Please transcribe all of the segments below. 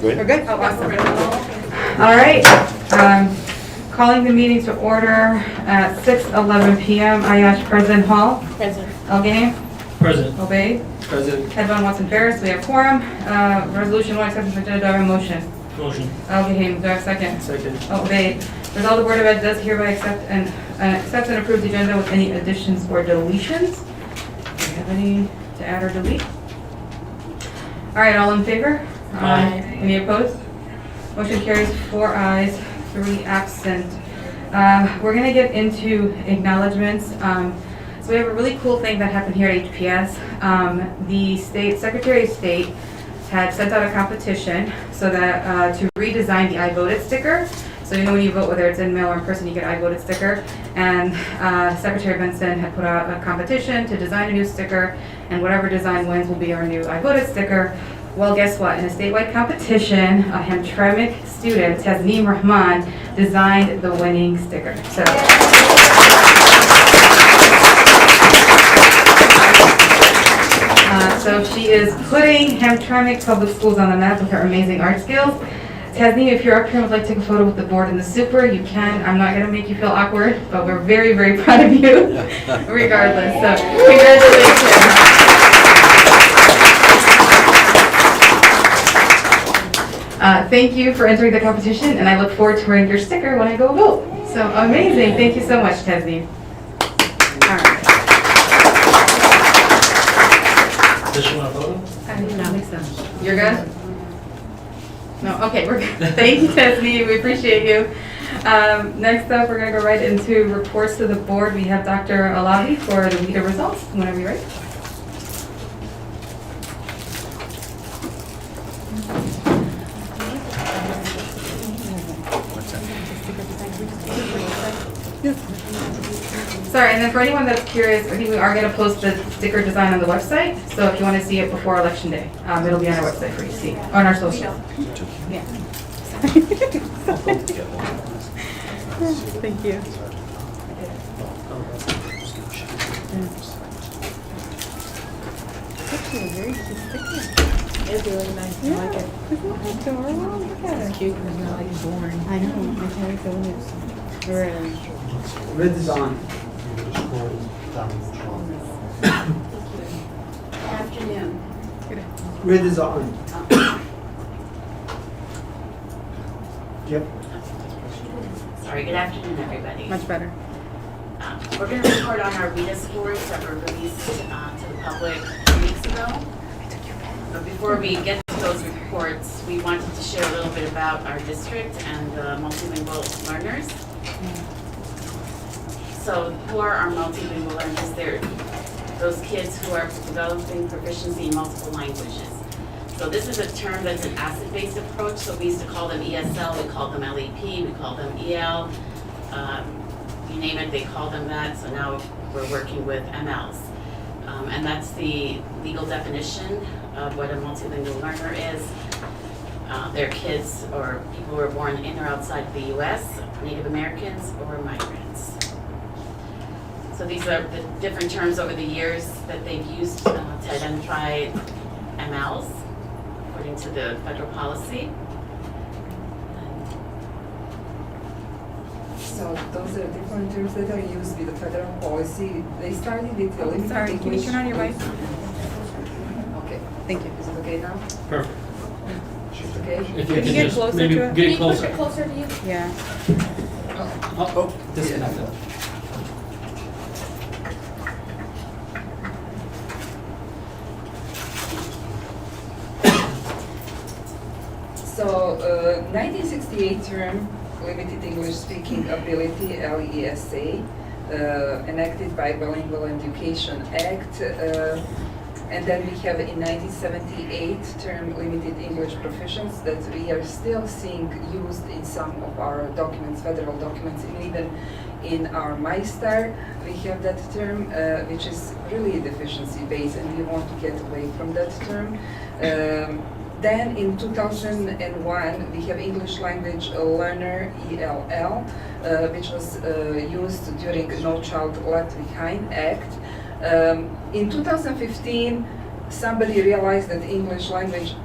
Good? We're good? Oh, awesome. All right. Calling the meeting to order at 6:11 p.m. Ayash, President Hall. Present. Elgame. Present. Obey. Present. Edvin Watson Ferris. We have quorum. Resolution 1 acceptance of agenda. Do I have a motion? Motion. Elgame. Do I have a second? Second. Obey. Resolve the Board of Ed does hereby accept and approve the agenda with any additions or deletions. Do you have any to add or delete? All right, all in favor? Aye. Any opposed? Motion carries 4 ayes, 3 absent. We're going to get into acknowledgements. So we have a really cool thing that happened here at HPS. The Secretary of State had sent out a competition so that to redesign the I Voted sticker. So you know when you vote, whether it's in mail or in person, you get I Voted sticker. And Secretary Benson had put out a competition to design a new sticker, and whatever design wins will be our new I Voted sticker. Well, guess what? In a statewide competition, a Hamtramck student, Tasneem Rahman, designed the winning sticker. So she is putting Hamtramck Public Schools on the map with her amazing art skills. Tasneem, if you're up here and would like to take a photo with the board and the super, you can. I'm not going to make you feel awkward, but we're very, very proud of you, regardless. So, congratulations. Thank you for entering the competition, and I look forward to wearing your sticker when I go vote. So, amazing. Thank you so much, Tasneem. All right. Does she want a photo? I don't think so. You're good? No, okay, we're good. Thank you, Tasneem. We appreciate you. Next up, we're going to go right into reports to the board. We have Dr. Alavi for the WIDA results. Whenever you're ready. Sorry, and then for anyone that's curious, I think we are going to post the sticker design on the website. So if you want to see it before Election Day, it'll be on our website for you to see, on our social. Yeah. Thank you. It's actually a very cute sticker. It's really nice. I like it. Isn't that adorable? Look at it. It's cute. It's not like boring. I know. I can't go in it. Really. Red is on. Good afternoon. Red is on. Yep. Sorry, good afternoon, everybody. Much better. We're going to report on our WIDA scores that were released to the public 2 weeks ago. But before we get to those reports, we wanted to share a little bit about our district and the multilingual learners. So who are our multilingual learners? They're those kids who are developing proficiency in multiple languages. So this is a term that's an asset-based approach. So we used to call them ESL, we called them LEP, we called them EL. You name it, they call them that. So now we're working with MLs. And that's the legal definition of what a multilingual learner is. They're kids or people who are born in or outside of the U.S., Native Americans, or migrants. So these are the different terms over the years that they've used to identify MLs according to the federal policy. So those are different terms that are used with the federal policy. They started with the limited Sorry, can you English. turn on your mic? Okay. Thank you. Is it okay now? Perfect. It's okay? If Can you get just closer maybe to it? get closer. Closer to you? Yeah. Oh, disconnected. So 1968 term, Limited English Speaking Ability, LESA, enacted by Bilingual Education Act. And then we have in 1978 term Limited English Proficiency that we are still seeing used in some of our documents, federal documents, and even in our MyStar. We have that term, which is really deficiency based, and we want to get away from that term. Then in 2001, we have English Language Learner, ELL, which was used during No Child Left Behind Act. In 2015, somebody realized that English language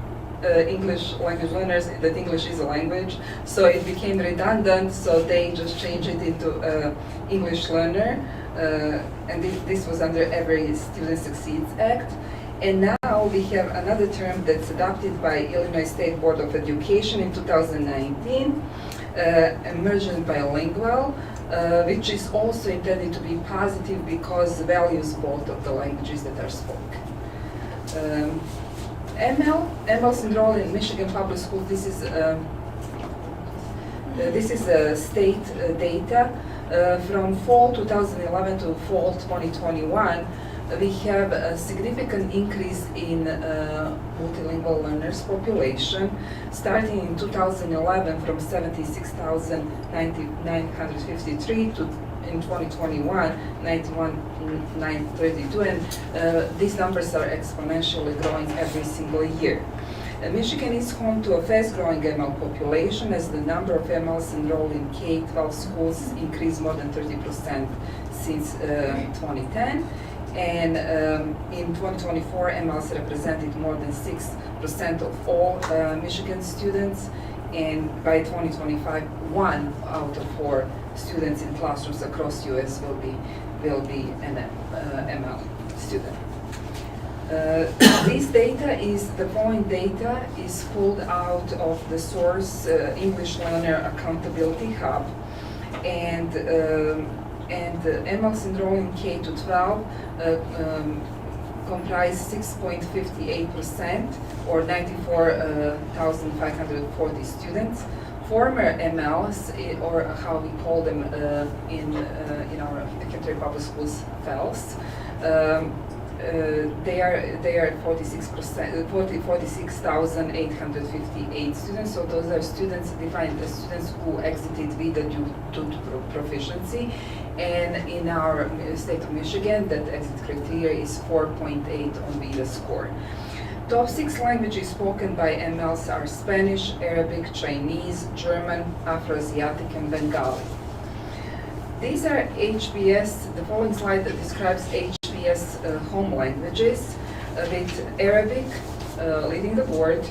English language learners that English is a language, so it became redundant, so they just changed it into English learner, and this was under Every Student Succeeds Act. And now we have another term that's adopted by Illinois State Board of Education in 2019, emergent bilingual, which is also intended to be positive because it values both of the languages that are spoken. ML's enrolled in Michigan Public Schools. This is state data. From fall 2011 to fall 2021, we have a significant increase in multilingual learners population, starting in 2011 from 76,953 to in 2021, 91,932, and these numbers are exponentially growing every single year. Michigan is home to a fast-growing ML population as the number of MLs enrolled in K-12 schools increased more than 30% since 2010. And in 2024, MLs represented more than 6% of all Michigan students, and by 2025, 1 out of 4 students in classrooms across U.S. will be an ML student. The following data is pulled out of the source English Learner Accountability Hub, and MLs enrolled in K-12 comprise 6.58% or 94,540 students. Former MLs, or how we call them in our Hamtramck public schools, FELS, they are 46,858 students. So those are students defined as students who exited VITA due to proficiency. And in our state of Michigan, that exit criteria is 4.8 on VITA score. Top 6 languages spoken by MLs are Spanish, Arabic, Chinese, German, Afroasiatic, and Bengali. These are HBS, the following slide that describes HBS home languages, with Arabic leading the board,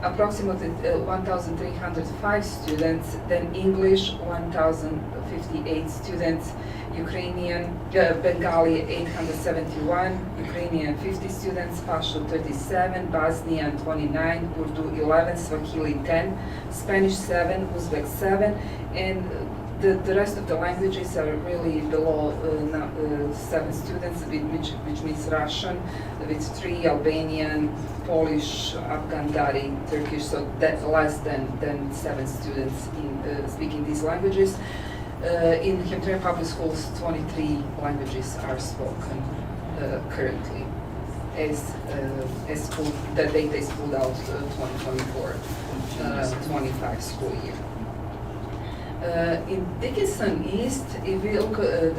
approximately 1,305 students, then English 1,058 students, Bengali 871, Ukrainian 50 students, Pashto 37, Bosnian 29, Urdu 11, Swahili 10, Spanish 7, Uzbek 7, and the rest of the languages are really below 7 students, which means Russian with 3, Albanian, Polish, Afghan, Dari, Turkish, so that's less than 7 students in speaking these languages. In Hamtramck public schools, 23 languages are spoken currently, as that data is pulled out 2024-25 school year. In Dickinson East, if we look at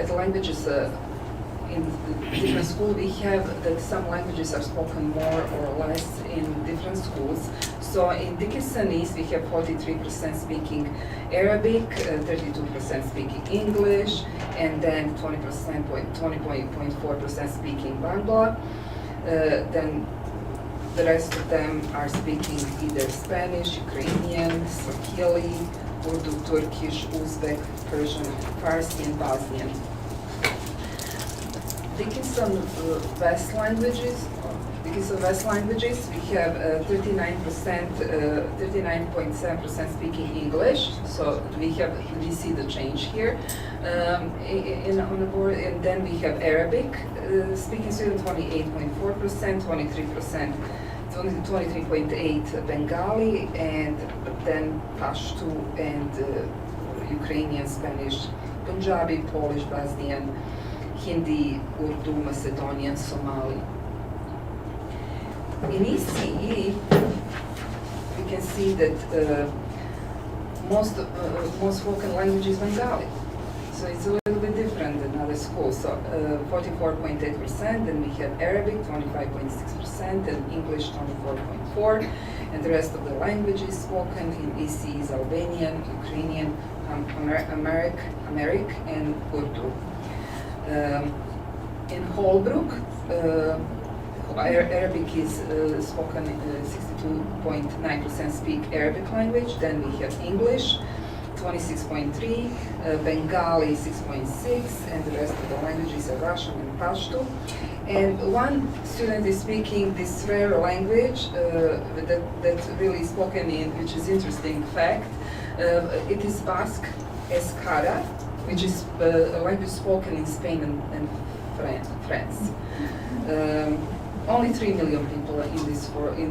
the languages in different schools, we have that some languages are spoken more or less in different schools. So in Dickinson East, we have 43% speaking Arabic, 32% speaking English, and then 20.4% speaking Bangla. Then the rest of them are speaking either Spanish, Ukrainian, Swahili, Urdu, Turkish, Uzbek, Persian, Farsi, and Bosnian. Dickinson West languages, we have 39.7% speaking English. So we see the change here on the board, and then we have Arabic speaking students 28.4%, 23.8 Bengali, and then Pashto and Ukrainian, Spanish, Punjabi, Polish, Bosnian, Hindi, Urdu, Macedonian, Somali. In ECE, we can see that most spoken language is Bengali. So it's a little bit different than other schools. So 44.8%, then we have Arabic 25.6%, and English 24.4%, and the rest of the languages spoken in ECE is Albanian, Ukrainian, Amharic, and Urdu. In Holbrook, Arabic is spoken, 62.9% speak Arabic language. Then we have English, 26.3, Bengali 6.6, and the rest of the languages are Russian and Pashto. And one student is speaking this rare language that really is spoken in, which is interesting fact. It is Basque Escara, which is a language spoken in Spain and France. Only 3 million people in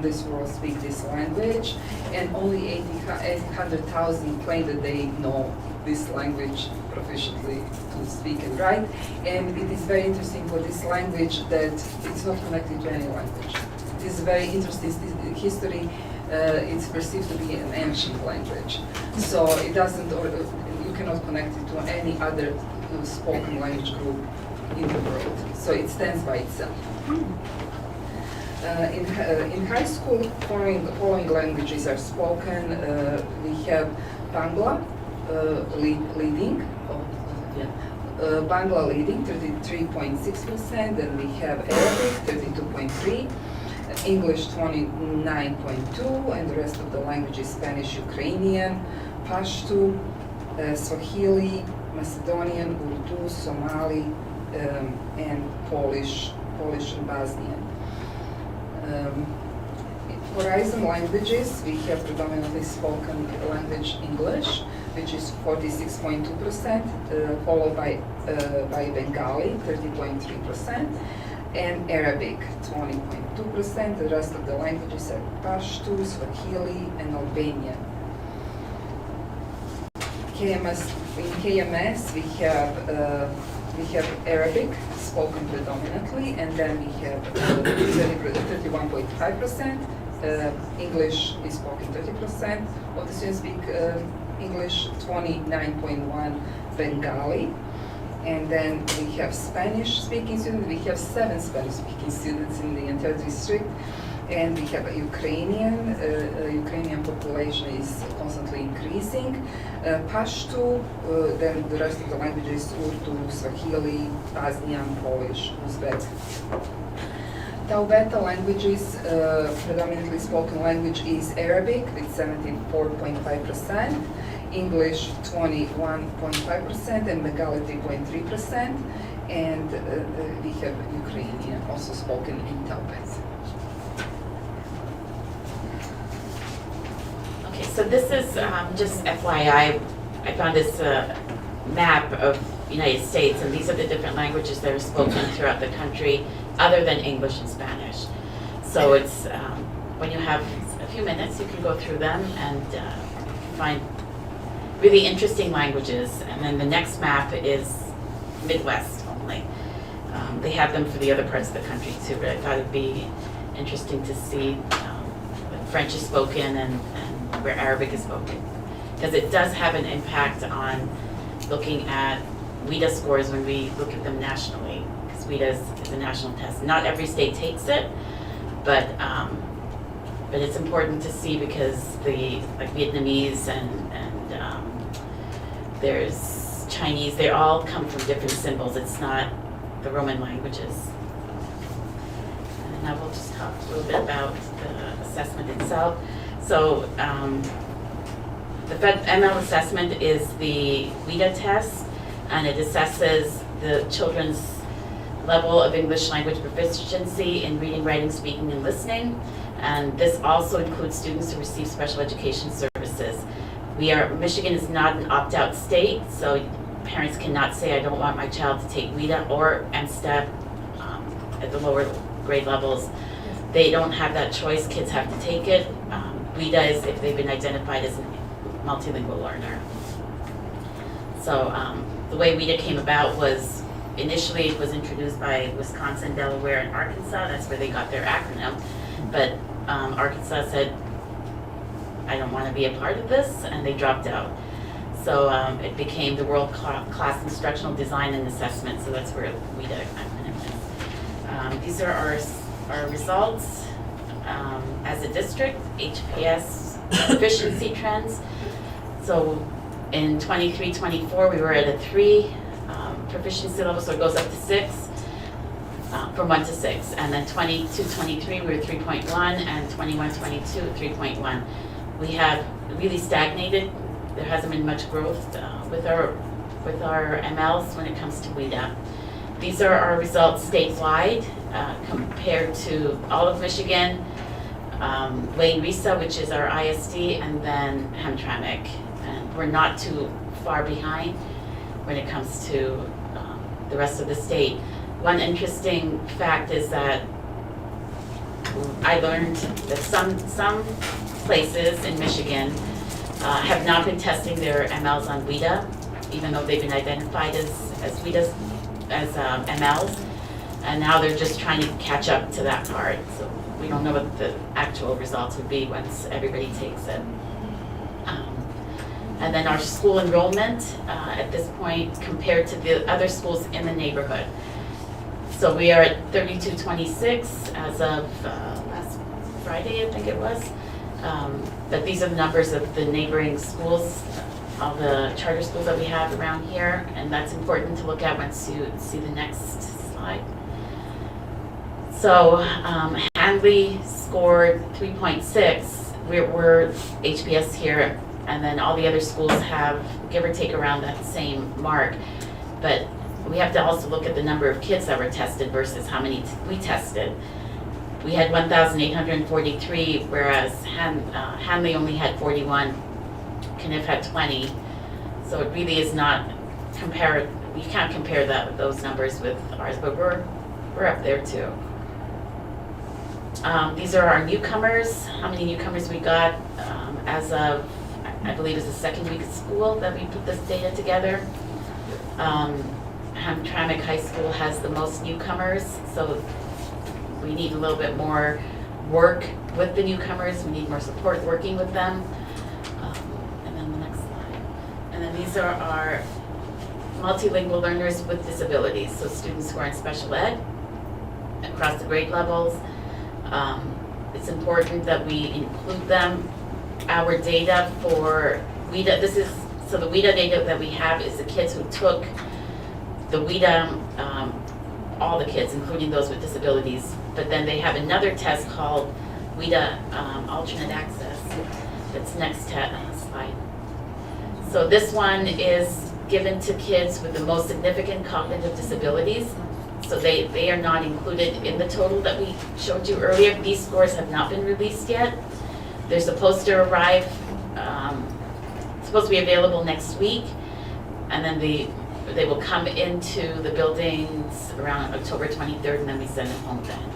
this world speak this language, and only 800,000 claim that they know this language proficiently to speak and write. And it is very interesting for this language that it's not connected to any language. It is very interesting history. It's perceived to be an ancient language, so it doesn't, or you cannot connect it to any other spoken language group in the world. So it stands by itself. In high school, following languages are spoken. We have Bangla leading. Bangla leading 33.6%. Then we have Arabic 32.3%. English 29.2%, and the rest of the languages Spanish, Ukrainian, Pashto, Swahili, Macedonian, Urdu, Somali, and Polish and Bosnian. Horizon languages, we have predominantly spoken language English, which is 46.2%, followed by Bengali 30.3%, and Arabic 20.2%. The rest of the languages are Pashto, Swahili, and Albanian. In KMS we have Arabic spoken predominantly, and then we have 31.5%. English is spoken 30% of the students speak English, 29.1% Bengali. And then we have Spanish-speaking students. We have 7 Spanish-speaking students in the entire district. And we have a Ukrainian. Ukrainian population is constantly increasing. Pashto, then the rest of the languages, Urdu, Swahili, Bosnian, Polish, Uzbek. Tau-Beta languages, predominantly spoken language is Arabic with 74.5%. English 21.5%, and Bengali 3.3%, and we have Ukrainian also spoken in Tau-Beta. Okay, so this is just FYI, I found this map of United States, and these are the different languages that are spoken throughout the country other than English and Spanish. So it's, when you have a few minutes, you can go through them and find really interesting languages. And then the next map is Midwest only. They have them for the other parts of the country too, but I thought it'd be interesting to see when French is spoken and where Arabic is spoken. Because it does have an impact on looking at WIDA scores when we look at them nationally. Because WIDA is a national test. Not every state takes it, but it's important to see because the like Vietnamese and there's Chinese, they all come from different symbols. It's not the Roman languages. And now we'll just talk a little bit about the assessment itself. So the ML assessment is the WIDA test, and it assesses the children's level of English language proficiency in reading, writing, speaking, and listening. And this also includes students who receive special education services. Michigan is not an opt-out state, so parents cannot say, I don't want my child to take WIDA or MSTEP at the lower grade levels. They don't have that choice, kids have to take it. WIDA is if they've been identified as a multilingual learner. So the way WIDA came about was, initially it was introduced by Wisconsin, Delaware, and Arkansas. That's where they got their acronym. But Arkansas said, I don't want to be a part of this, and they dropped out. So it became the World Class Instructional Design and Assessment, so that's where WIDA acronym is. These are our results as a district, HPS proficiency trends. So in 23-24, we were at a 3 proficiency level, so it goes up to 6. from 1 to 6. And then 22-23, we were 3.1, and 21-22, 3.1. We have really stagnated. There hasn't been much growth with our MLs when it comes to WIDA. These are our results statewide compared to all of Michigan, Wayne Risa, which is our ISD, and then Hamtramck. And we're not too far behind when it comes to the rest of the state. One interesting fact is that I learned that some places in Michigan have not been testing their MLs on WIDA, even though they've been identified as WIDAs, as MLs, and now they're just trying to catch up to that part. So we don't know what the actual results would be once everybody takes it. And then our school enrollment at this point compared to the other schools in the neighborhood. So we are at 3226 as of last Friday, I think it was. But these are the numbers of the neighboring schools, all the charter schools that we have around here, and that's important to look at once you see the next slide. So Handley scored 3.6. We're HBS here, and then all the other schools have, give or take, around that same mark. But we have to also look at the number of kids that were tested versus how many we tested. We had 1,843, whereas Handley only had 41, Kniff had 20. So it really is not you can't compare those numbers with ours, but we're up there too. These are our newcomers, how many newcomers we got as of, I believe it's the second week of school that we put this data together. Hamtramck High School has the most newcomers, so we need a little bit more work with the newcomers. We need more support working with them. And then the next slide. And then these are our multilingual learners with disabilities, so students who are in special ed across the grade levels. It's important that we include them. Our data for WIDA, so the WIDA data that we have is the kids who took the WIDA, all the kids, including those with disabilities, but then they have another test called WIDA Alternate Access. That's next slide. So this one is given to kids with the most significant cognitive disabilities. So they are not included in the total that we showed you earlier. These scores have not been released yet. They're supposed to arrive, supposed to be available next week, and then they will come into the buildings around October 23rd, and then we send them home then.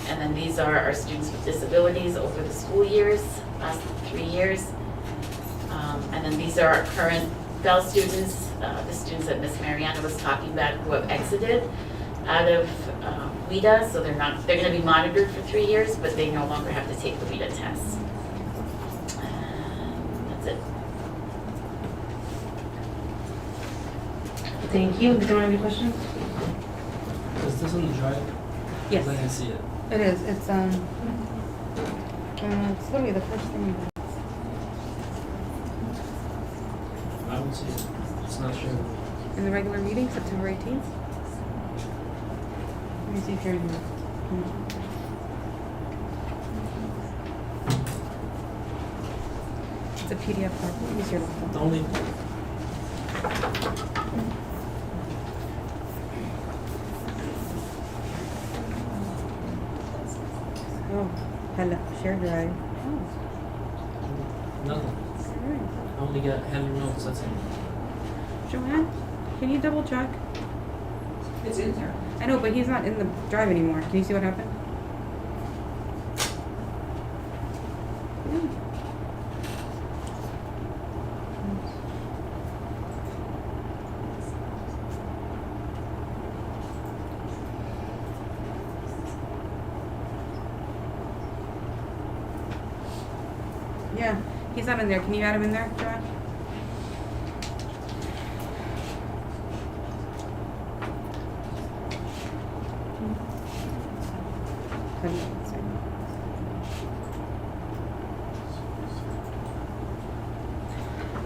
And then these are our students with disabilities over the school years, last 3 years. And then these are our current Bell students, the students that Miss Mariana was talking about who have exited out of WIDA, so they're going to be monitored for 3 years, but they no longer have to take the WIDA test. And that's it. Thank you. Do you have any questions? Is this on the drive? Yes. I didn't see it. It is. It's literally the first thing. I don't see it. It's not sure. In the regular meeting, September 18th. Let me see if you're in here. It's a PDF file. Let me see your laptop. The only Oh, hello. Share drive. nothing. I only got handwritten notes. That's it. Joanne, can you double check? It's in there. I know, but he's not in the drive anymore. Can you see what happened? Yeah, he's not in there. Can you add him in there, Joanne?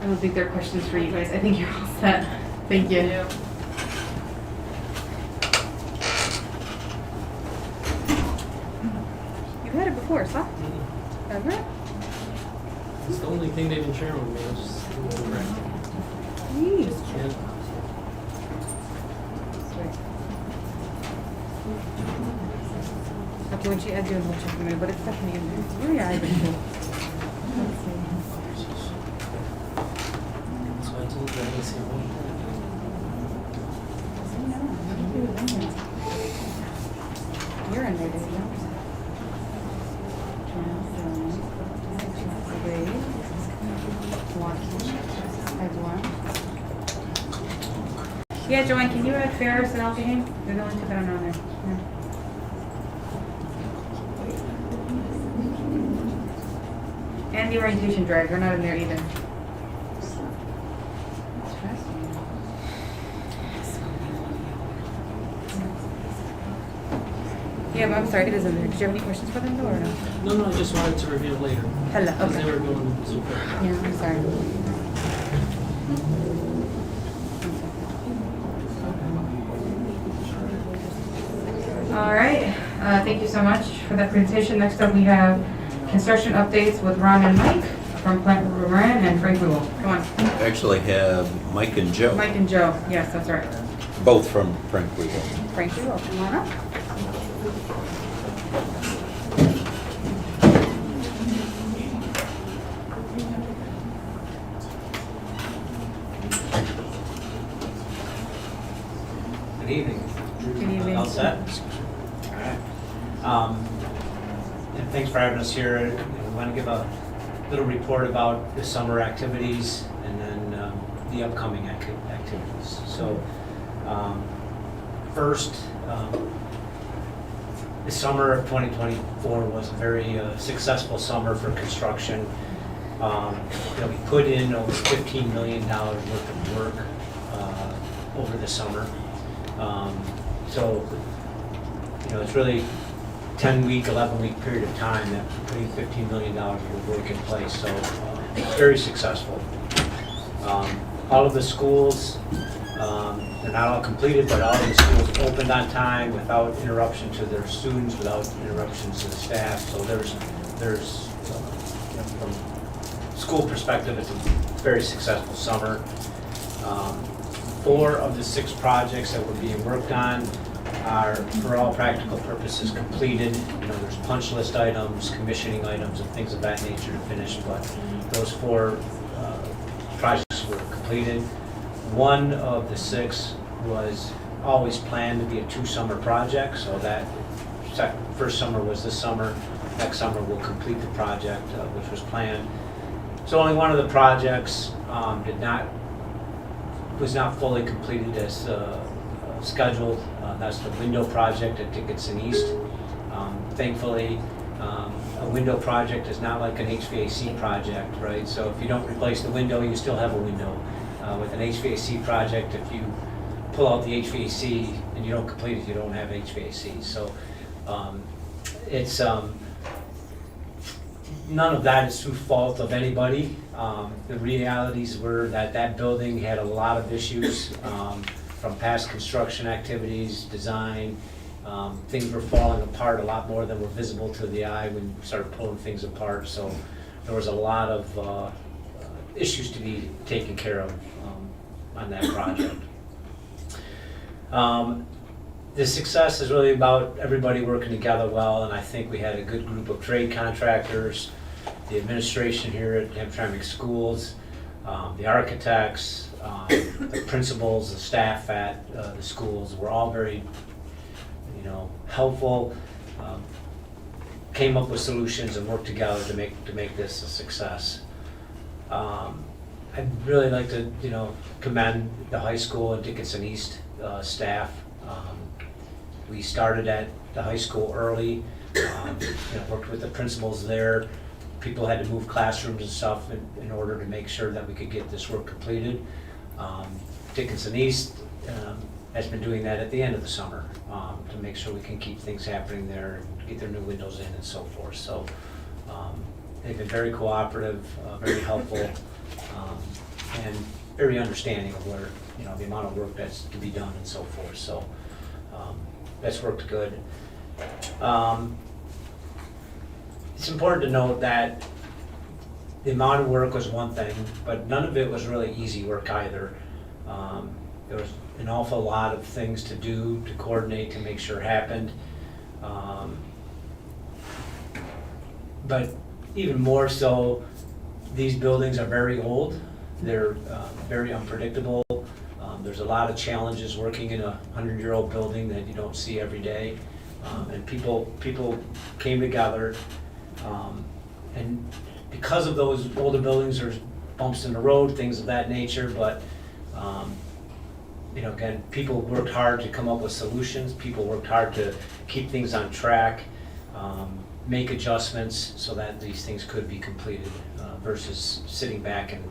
I don't think there are questions for you guys. I think you're all set. Thank you. course, huh? Ever? It's the only thing they've been sharing with me. It's just correct. Jeez. Yeah. Okay, when she adds you, we'll check them, but it's definitely in there. Oh yeah, I think so. Let's see. So I told you I didn't see one. You're in there, David. Yeah, Joanne, can you add Ferris and Alpine? They're the only two that are on there. Yeah. And the orientation drive, they're not in there either. Yeah, but I'm sorry, it is in there. Did you have any questions for them though, or no? No, I just wanted to review it later. Hello, Because they okay. were going super. Yeah, I'm sorry. All right, thank you so much for that presentation. Next up, we have construction updates with Ron and Mike from Plant Moran and Frank Wiggle. Come on, Actually have Mike and Joe, Mike and Joe. Yes, that's right. both from Frank Wiggle. Frank Wiggle, come on up. Good evening. Good evening. All set? All right. And thanks for having us here. We want to give a little report about the summer activities and then the upcoming activities. So first, the summer of 2024 was a very successful summer for construction. We put in over $15 million worth of work over the summer. So, it's really 10-week, 11-week period of time that we're putting $15 million of work in place. So, very successful. All of the schools, they're not all completed, but all of the schools opened on time without interruption to their students, without interruptions to the staff. So there's from school perspective, it's a very successful summer. 4 of the 6 projects that were being worked on are, for all practical purposes, completed. There's punch list items, commissioning items, and things of that nature to finish, but those 4 projects were completed. 1 of the 6 was always planned to be a 2-summer project, so that first summer was this summer. Next summer we'll complete the project, which was planned. So only 1 of the projects was not fully completed as scheduled. That's the window project at Dickinson East. Thankfully, a window project is not like an HVAC project, right? So if you don't replace the window, you still have a window. With an HVAC project, if you pull out the HVAC and you don't complete it, you don't have HVAC. So it's none of that is through fault of anybody. The realities were that building had a lot of issues from past construction activities, design. Things were falling apart a lot more than were visible to the eye when you started pulling things apart. So there was a lot of issues to be taken care of on that project. The success is really about everybody working together well, and I think we had a good group of trade contractors, the administration here at Hamtramck Schools, the architects, the principals, the staff at the schools were all very, helpful. Came up with solutions and worked together to make this a success. I'd really like to, commend the high school and Dickinson East staff. We started at the high school early, worked with the principals there. People had to move classrooms and stuff in order to make sure that we could get this work completed. Dickinson East has been doing that at the end of the summer to make sure we can keep things happening there and get their new windows in and so forth. So they've been very cooperative, very helpful, and very understanding of where, the amount of work that's to be done and so forth. So that's worked good. it's important to note that the amount of work was one thing, but none of it was really easy work either. There was an awful lot of things to do, to coordinate, to make sure it happened. But even more so, these buildings are very old. They're very unpredictable. There's a lot of challenges working in a 100-year-old building that you don't see every day. And people came together. And because of those older buildings, there's bumps in the road, things of that nature, but again, people worked hard to come up with solutions. People worked hard to keep things on track, make adjustments so that these things could be completed versus sitting back and,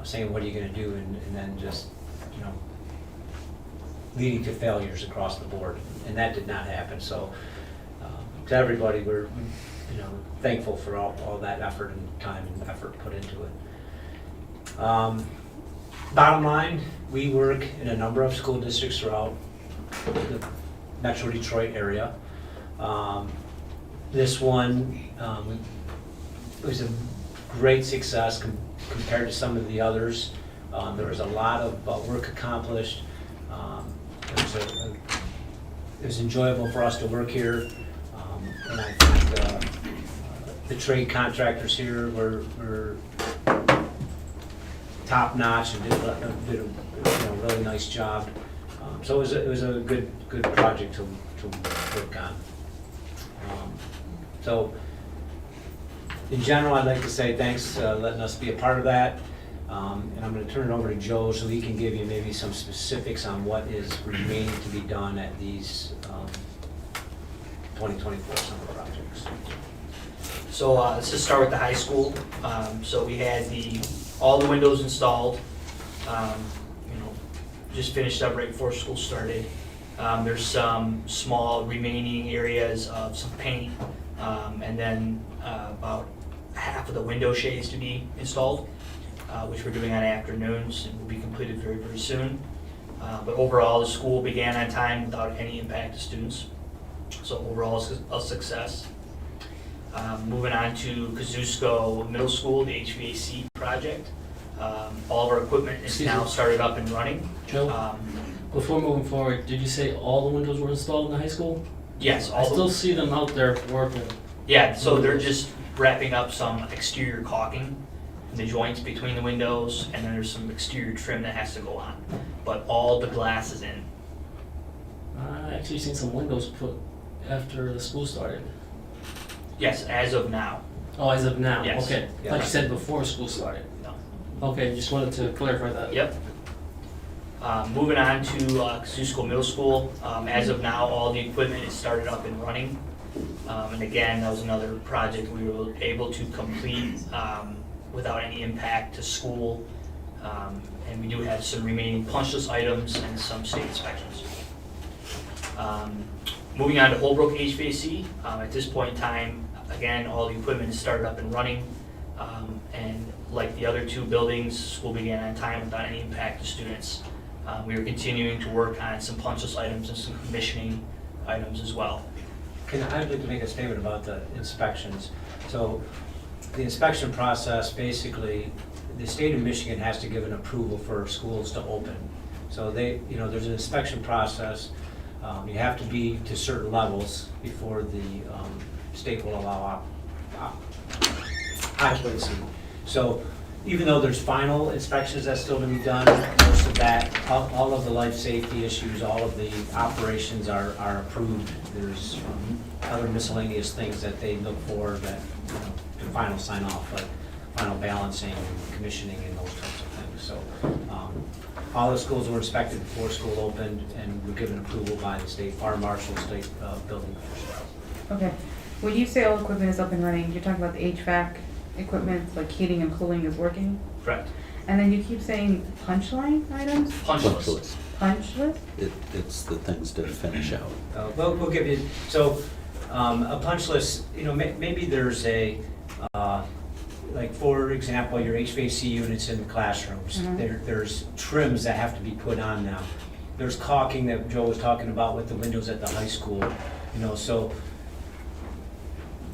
saying, what are you gonna do? And then just, leading to failures across the board. And that did not happen. So to everybody, we're, thankful for all that effort and time and effort put into it. Bottom line, we work in a number of school districts throughout the Metro Detroit area. This one was a great success compared to some of the others. There was a lot of work accomplished. It was enjoyable for us to work here, and I think the trade contractors here were top notch and did a really nice job. So it was a good project to work on. So in general, I'd like to say thanks letting us be a part of that. And I'm going to turn it over to Joe so he can give you maybe some specifics on what is remaining to be done at these 2024 summer projects. So let's just start with the high school. So we had all the windows installed. Just finished up right before school started. There's some small remaining areas of some paint, and then about half of the window shades to be installed, which we're doing on afternoons and will be completed very, very soon. But overall, the school began on time without any impact to students. So overall, it's a success. Moving on to Kosciuszko Middle School, the HVAC project. All of our equipment is now started up and running. Joe, before moving forward, did you say all the windows were installed in the high school? Yes, I still see them out there working. Yeah, so they're just wrapping up some exterior caulking in the joints between the windows, and then there's some exterior trim that has to go on. But all the glass is in. I actually seen some windows put after the school started. Yes, as of now. Oh, as of now? Yes. Okay. Yeah. Like you said before school started. No. Okay, just wanted to clarify that. Yep. Moving on to Kosciuszko Middle School. As of now, all the equipment is started up and running. And again, that was another project we were able to complete without any impact to school. And we do have some remaining punch list items and some state inspections. Moving on to Holbrook HVAC. At this point in time, again, all the equipment is started up and running. And like the other two buildings, school began on time without any impact to students. We are continuing to work on some punch list items and some commissioning items as well. I'd like to make a statement about the inspections. So the inspection process, basically, the state of Michigan has to give an approval for schools to open. So there's an inspection process. You have to be to certain levels before the state will allow occupancy. So even though there's final inspections that's still to be done, most of that, all of the life safety issues, all of the operations are approved. There's other miscellaneous things that they look for that, to final sign off, like final balancing and commissioning and those types of things. So all the schools were inspected before school opened and were given approval by the state fire marshal, state building officials. Okay. When you say all equipment is up and running, you're talking about the HVAC equipment, like heating and cooling is working? Correct. And then you keep saying punch line items? Punch Punch list. list. Punch list? It's the things to finish out. We'll give you, so a punch list, maybe there's like for example, your HVAC units in the classrooms, Mhm. there's trims that have to be put on now. There's caulking that Joe was talking about with the windows at the high school, so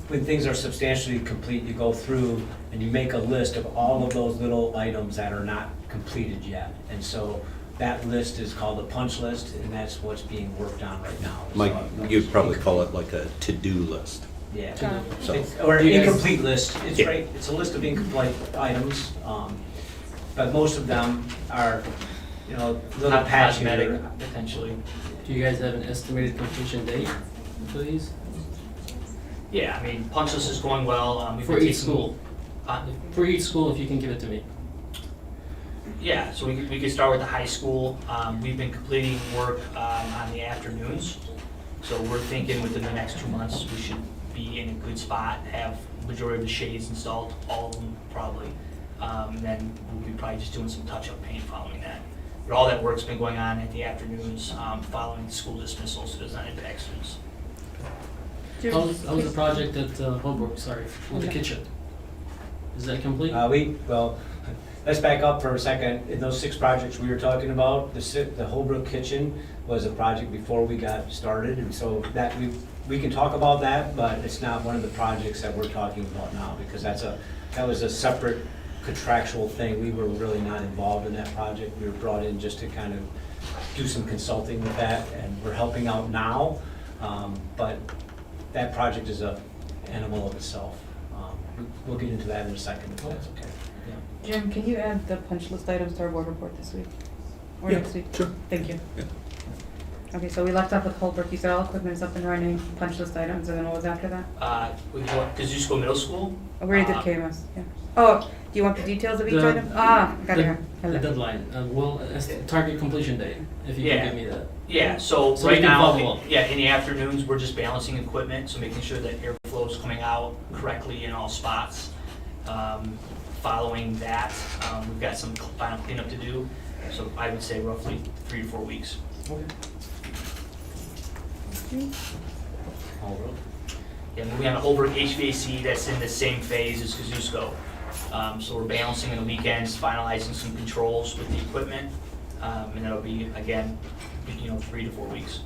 when things are substantially complete, you go through and you make a list of all of those little items that are not completed yet. And so that list is called a punch list, and that's what's being worked on right now. Mike, So, you'd probably call it like a to-do list. Yeah. So- Or an Do you guys- incomplete list, it's Yeah. right, it's a list of incomplete items, but most of them are, you know, little Not patchy. cosmetic, potentially. Do you guys have an estimated completion date for these? Yeah, I mean, punch list is going well. We've For been each taking- school? For each school, if you can give it to me. Yeah, so we could start with the high school. We've been completing work on the afternoons. So we're thinking within the next 2 months, we should be in a good spot, have majority of the shades installed, all of them probably. Then we'll be probably just doing some touch-up paint following that. But all that work's been going on at the afternoons, following the school dismissal, so it does not impact students. How's the project at Holbrook, sorry, with the kitchen? Is that complete? Well, let's back up for a second. In those 6 projects we were talking about, the Holbrook kitchen was a project before we got started, and so that we can talk about that, but it's not one of the projects that we're talking about now, because that was a separate contractual thing. We were really not involved in that project. We were brought in just to kind of do some consulting with that, and we're helping out now, but that project is a animal of itself. We'll get into that in a second, if that's okay. Jim, can you add the punch list items to our board report this week? Or Yeah, next week? sure. Thank you. Yeah. Okay, so we left off with Holbrook, you said all equipment is up and running, punch list items, and then what was after that? We go Kazusko Middle School. Oh, we already did KMS, yeah. Oh, do you want the details of each The- item? Got it here. The Hello. deadline, target completion date, if you Yeah. can give me that. Yeah, so So we right can now, follow up. yeah, in the afternoons, we're just balancing equipment, so making sure that airflow is coming out correctly in all spots. Following that, we've got some final cleanup to do, so I would say roughly 3 to 4 weeks. Holbrook. Yeah, moving on to Holbrook HVAC, that's in the same phase as Kazusko. So we're balancing on the weekends, finalizing some controls with the equipment, and that'll be, again, 3 to 4 weeks.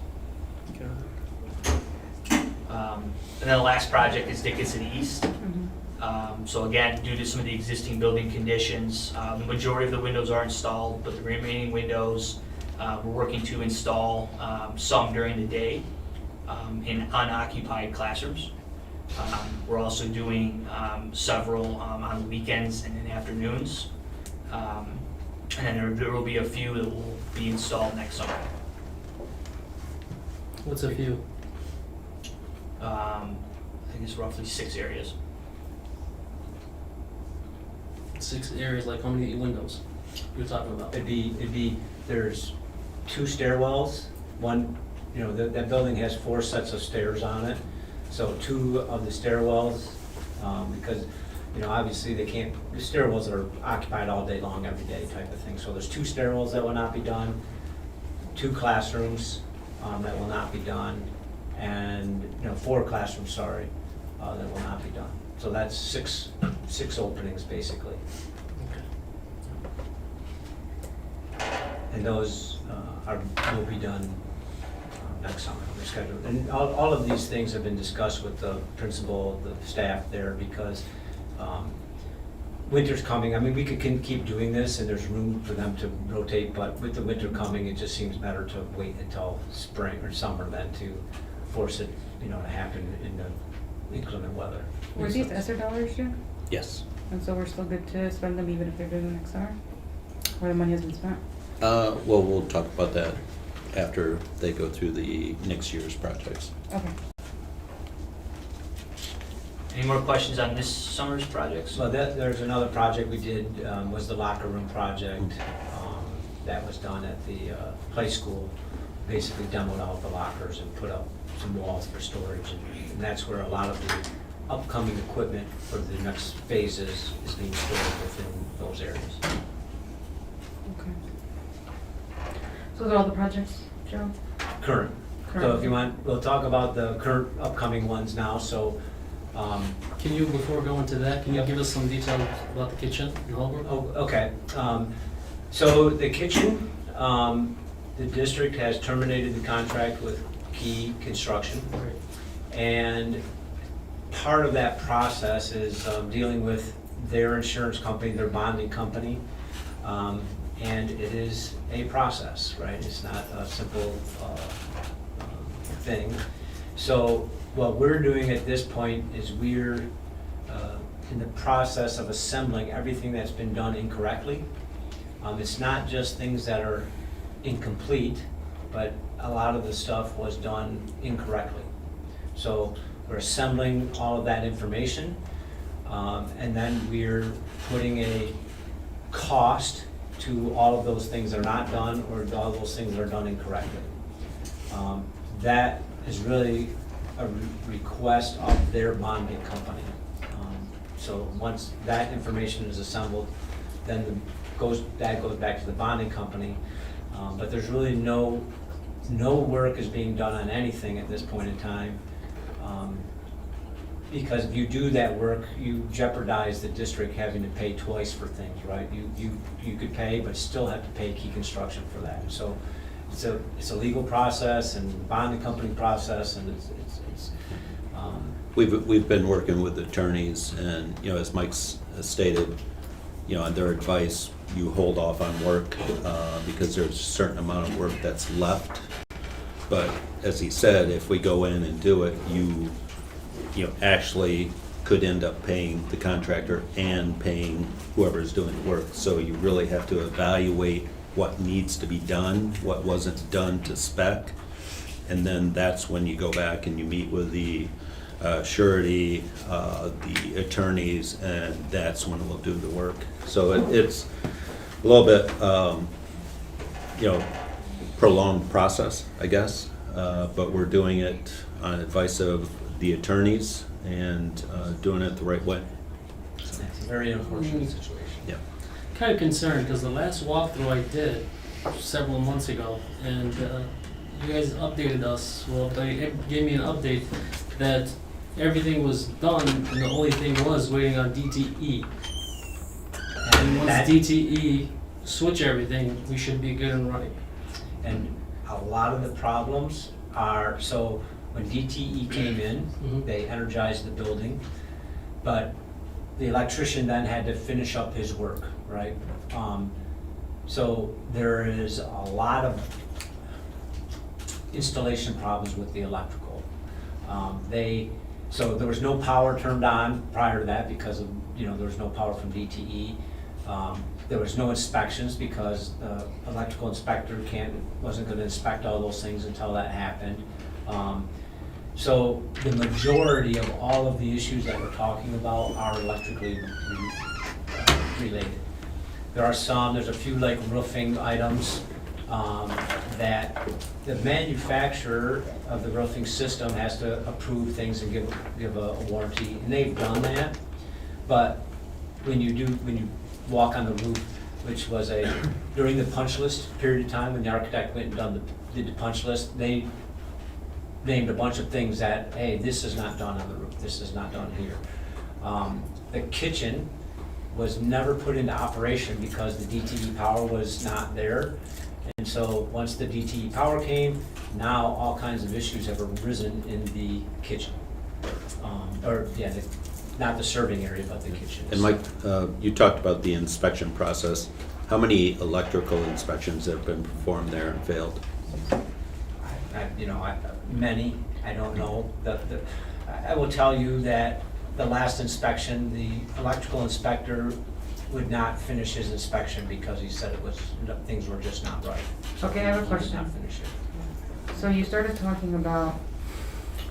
And then the last project is Dickinson East. So again, due to some of the existing building conditions, the majority of the windows are installed, but the remaining windows, we're working to install some during the day in unoccupied classrooms. We're also doing several on the weekends and in afternoons. And then there will be a few that will be installed next summer. What's a few? I think it's roughly 6 areas. 6 areas, like how many windows you're talking about? It'd be, there's 2 stairwells, one, that building has 4 sets of stairs on it. So 2 of the stairwells, because, obviously the stairwells are occupied all day long, every day type of thing. So there's 2 stairwells that will not be done, 2 classrooms that will not be done, and, 4 classrooms, sorry, that will not be done. So that's 6 openings, basically. And those will be done next summer, they're scheduled. And all of these things have been discussed with the principal, the staff there, because winter's coming. I mean, we could keep doing this, and there's room for them to rotate, but with the winter coming, it just seems better to wait until spring or summer than to force it, to happen in the inclement weather. Were these ESSER dollars, Jim? Yes. And so we're still good to spend them even if they're doing the next summer? Or the money has been spent? Well, we'll talk about that after they go through the next year's projects. Okay. Any more questions on this summer's projects? So there's another project we did, was the locker room project. That was done at the play school. Basically demoed out the lockers and put up some walls for storage. And that's where a lot of the upcoming equipment for the next phases is being stored within those areas. Okay. So those are all the projects, Joe? Current. So if you want, we'll talk about the current upcoming ones now. So Can you, before going to that, can you give us some detail about the kitchen in Holbrook? Oh, okay. So the kitchen, the district has terminated the contract with Key Construction. Right. And part of that process is dealing with their insurance company, their bonding company. And it is a process, right? It's not a simple thing. So what we're doing at this point is we're in the process of assembling everything that's been done incorrectly. It's not just things that are incomplete, but a lot of the stuff was done incorrectly. So we're assembling all of that information, and then we're putting a cost to all of those things that are not done, or all those things that are done incorrectly. That is really a request of their bonding company. So once that information is assembled, then that goes back to the bonding company. But there's really no work is being done on anything at this point in time. Because if you do that work, you jeopardize the district having to pay twice for things, right? You could pay, but still have to pay Key Construction for that. So it's a legal process and bonding company process, and it's We've been working with attorneys, and, you know, as Mike's stated, you know, on their advice, you hold off on work because there's a certain amount of work that's left. But as he said, if we go in and do it, you know, actually could end up paying the contractor and paying whoever's doing the work. So you really have to evaluate what needs to be done, what wasn't done to spec, and then that's when you go back and you meet with the surety, the attorneys, and that's when we'll do the work. So it's a little bit, you know, prolonged process, I guess, but we're doing it on advice of the attorneys and doing it the right way. it's a very unfortunate situation. Yeah. Kind of concerned, because the last walkthrough I did several months ago, and you guys updated us, well, they gave me an update that everything was done, and the only thing was waiting on DTE. And once That- DTE switch everything, we should be good and running. And a lot of the problems are, so when DTE came in, Mhm. they energized the building, but the electrician then had to finish up his work, right? So there is a lot of installation problems with the electrical. So there was no power turned on prior to that because of, you know, there was no power from DTE. There was no inspections because the electrical inspector wasn't gonna inspect all those things until that happened. So the majority of all of the issues that we're talking about are electrically related. There's a few like roofing items that the manufacturer of the roofing system has to approve things and give a warranty, and they've done that. But when you walk on the roof, which was during the punch list period of time when the architect went and did the punch list, they named a bunch of things that, hey, this is not done on the roof, this is not done here. The kitchen was never put into operation because the DTE power was not there. And so once the DTE power came, now all kinds of issues have arisen in the kitchen. Not the serving area, but the kitchen. And Mike, you talked about the inspection process. How many electrical inspections have been performed there and failed? Many, I don't know. I will tell you that the last inspection, the electrical inspector would not finish his inspection because he said things were just not right. Okay, I have a He did question. not finish it. So you started talking about,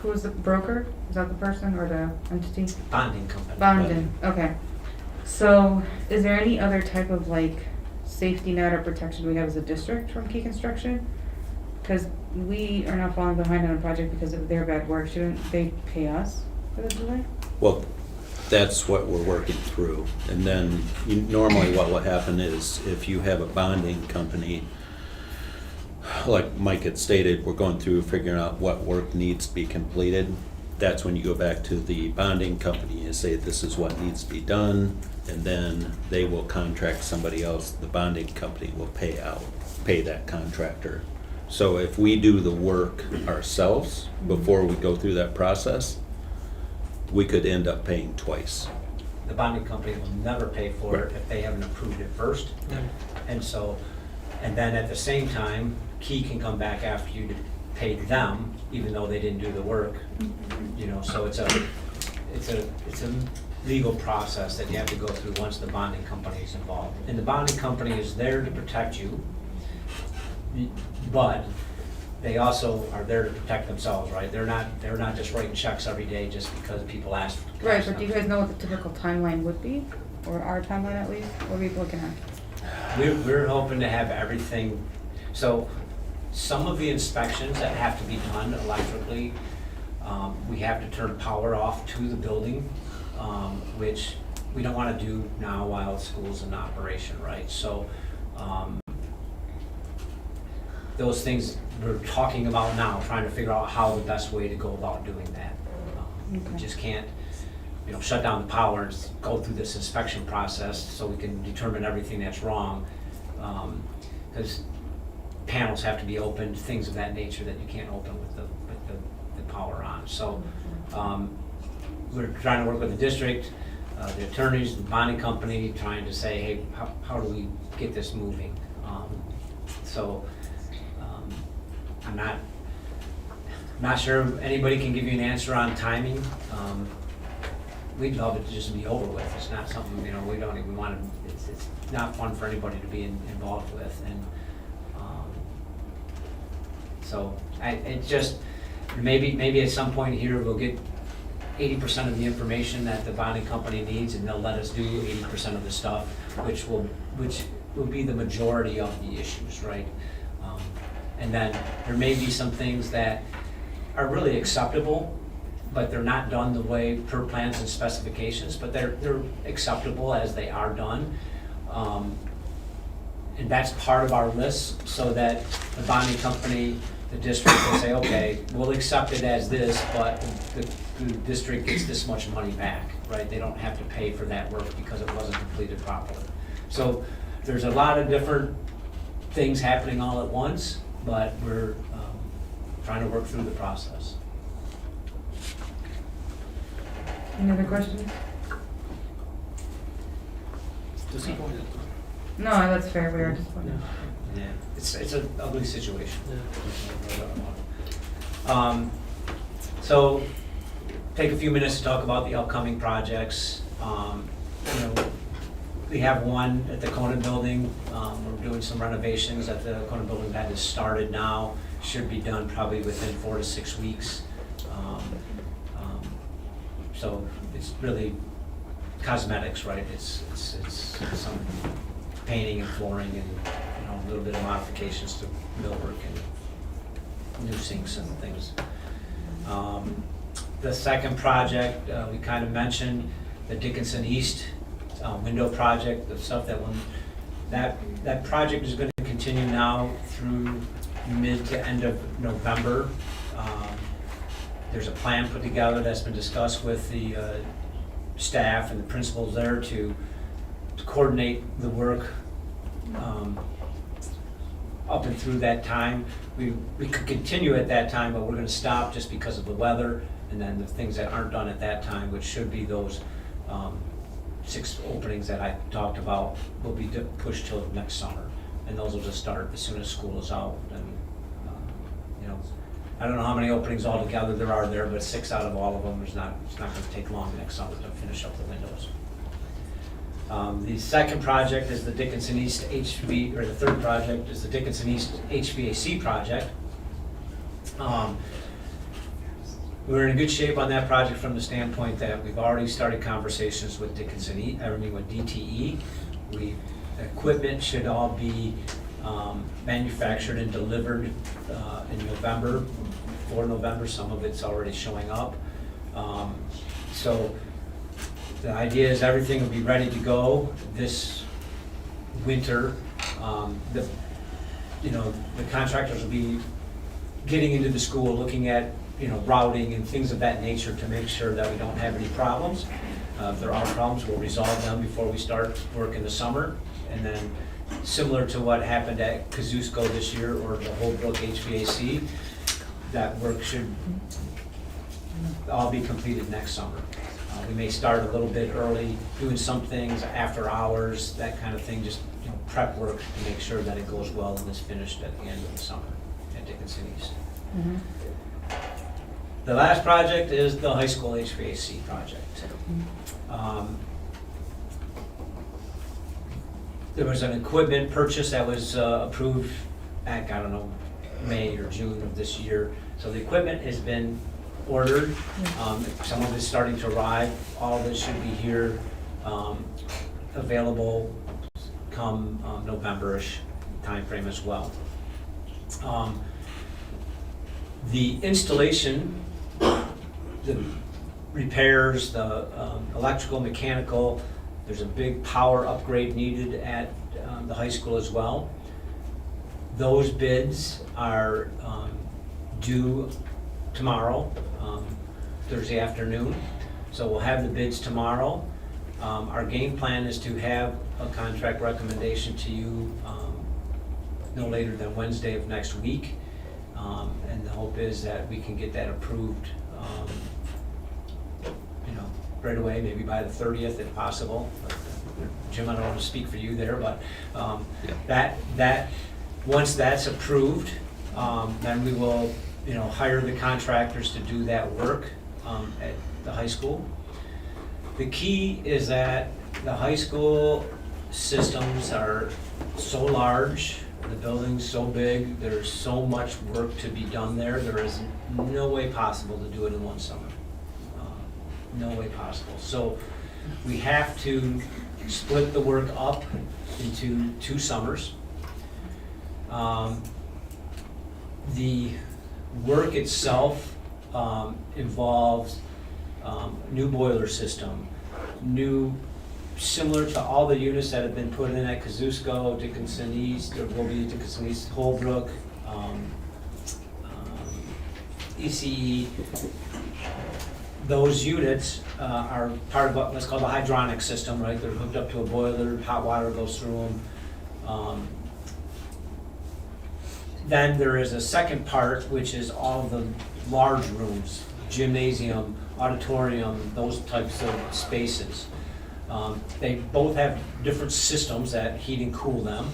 who was the broker? Is that the person or the entity? Bonding company. Bonding, okay. So is there any other type of like safety net or protection we have as a district from Key Construction? Because we are not falling behind on a project because of their bad work. Shouldn't they pay us for the delay? Well, that's what we're working through. And then normally what will happen is if you have a bonding company, like Mike had stated, we're going through figuring out what work needs to be completed. That's when you go back to the bonding company and say, this is what needs to be done, and then they will contract somebody else. The bonding company will pay that contractor. So if we do the work ourselves before we go through that process, we could end up paying twice. The bonding company will never pay for it if they haven't approved it first. And so, and then at the same time, Key can come back after you to pay them, even though they didn't do the work. You know, so it's a legal process that you have to go through once the bonding company is involved. And the bonding company is there to protect you, but they also are there to protect themselves, right? They're not just writing checks every day just because people ask. Right, but do you guys know what the typical timeline would be? Or our timeline at least? What are we looking at? We're hoping to have everything, so some of the inspections that have to be done electrically, we have to turn power off to the building, which we don't want to do now while school's in operation, right? So those things we're talking about now, trying to figure out how the best way to go about doing that. We just can't, you know, shut down the power and go through this inspection process so we can determine everything that's wrong. Because panels have to be opened, things of that nature that you can't open with the power on. So we're trying to work with the district, the attorneys, the bonding company, trying to say, hey, how do we get this moving? I'm not sure anybody can give you an answer on timing. We'd love it to just be over with. It's not something, you know, we don't even want to, it's not fun for anybody to be involved with. And so it just, maybe at some point here we'll get 80% of the information that the bonding company needs, and they'll let us do 80% of the stuff, which will be the majority of the issues, right? And then there may be some things that are really acceptable, but they're not done the way per plans and specifications, but they're acceptable as they are done. And that's part of our list, so that the bonding company, the district will say, okay, we'll accept it as this, but the district gets this much money back, right? They don't have to pay for that work because it wasn't completed properly. So there's a lot of different things happening all at once, but we're trying to work through the process. Any other questions? Disappointed. No, that's fair, we are disappointed. Yeah, it's an ugly situation. Yeah. So take a few minutes to talk about the upcoming projects. You know, we have one at the Conan Building. We're doing some renovations at the Conan Building that has started now. Should be done probably within 4 to 6 weeks. So it's really cosmetics, right? It's some painting and flooring and, you know, a little bit of modifications to millwork and new sinks and things. The second project, we kind of mentioned the Dickinson East window project, the stuff that project is going to continue now through mid to end of November. There's a plan put together that's been discussed with the staff and the principals there to coordinate the work up and through that time. We could continue at that time, but we're going to stop just because of the weather, and then the things that aren't done at that time, which should be those 6 openings that I talked about, will be pushed till next summer, and those will just start as soon as school is out. And you know, I don't know how many openings altogether there are there, but 6 out of all of them, it's not going to take long next summer to finish up the windows. The second project is the Dickinson East the third project is the Dickinson East HVAC project. We're in good shape on that project from the standpoint that we've already started conversations with with DTE. Equipment should all be manufactured and delivered in November, for November. Some of it's already showing up. So the idea is everything will be ready to go this winter. The contractors will be getting into the school, looking at, you know, routing and things of that nature to make sure that we don't have any problems. If there are problems, we'll resolve them before we start work in the summer. And then, similar to what happened at Kazusko this year or the Holbrook HVAC, that work should all be completed next summer. We may start a little bit early, doing some things after hours, that kind of thing, just, you know, prep work to make sure that it goes well and is finished at the end of the summer at Dickinson East. Mhm. The last project is the high school HVAC project. There was an equipment purchase that was approved back, I don't know, May or June of this year. So the equipment has been ordered. Some of it's starting to arrive. All of it should be here, available come November-ish timeframe as well. The installation, the repairs, the electrical, mechanical, there's a big power upgrade needed at the high school as well. Those bids are due tomorrow, Thursday afternoon. So we'll have the bids tomorrow. Our game plan is to have a contract recommendation to you no later than Wednesday of next week. And the hope is that we can get that approved, you know, right away, maybe by the 30th if possible. Jim, I don't want to speak for you there, but that once that's approved, then we will, you know, hire the contractors to do that work at the high school. The key is that the high school systems are so large, the building's so big, there's so much work to be done there. There is no way possible to do it in one summer. No way possible. So we have to split the work up into 2 summers. The work itself involves new boiler system, new, similar to all the units that have been put in at Kazusko, Dickinson East, or will be Dickinson East, Holbrook, ECE. Those units are part of what's called a hydronic system, right? They're hooked up to a boiler, hot water goes through them. Then there is a second part, which is all the large rooms, gymnasium, auditorium, those types of spaces. They both have different systems that heat and cool them.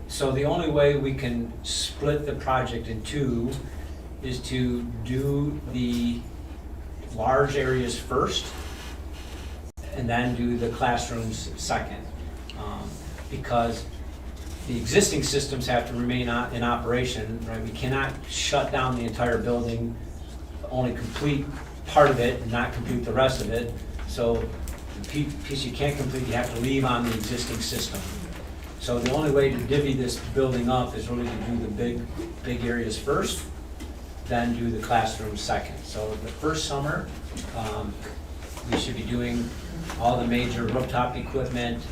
So the only way we can split the project in 2 is to do the large areas first and then do the classrooms second. Because the existing systems have to remain in operation, right? We cannot shut down the entire building, only complete part of it and not complete the rest of it. So the piece you can't complete, you have to leave on the existing system. So the only way to divvy this building up is really to do the big areas first, then do the classrooms second. So the first summer, we should be doing all the major rooftop equipment.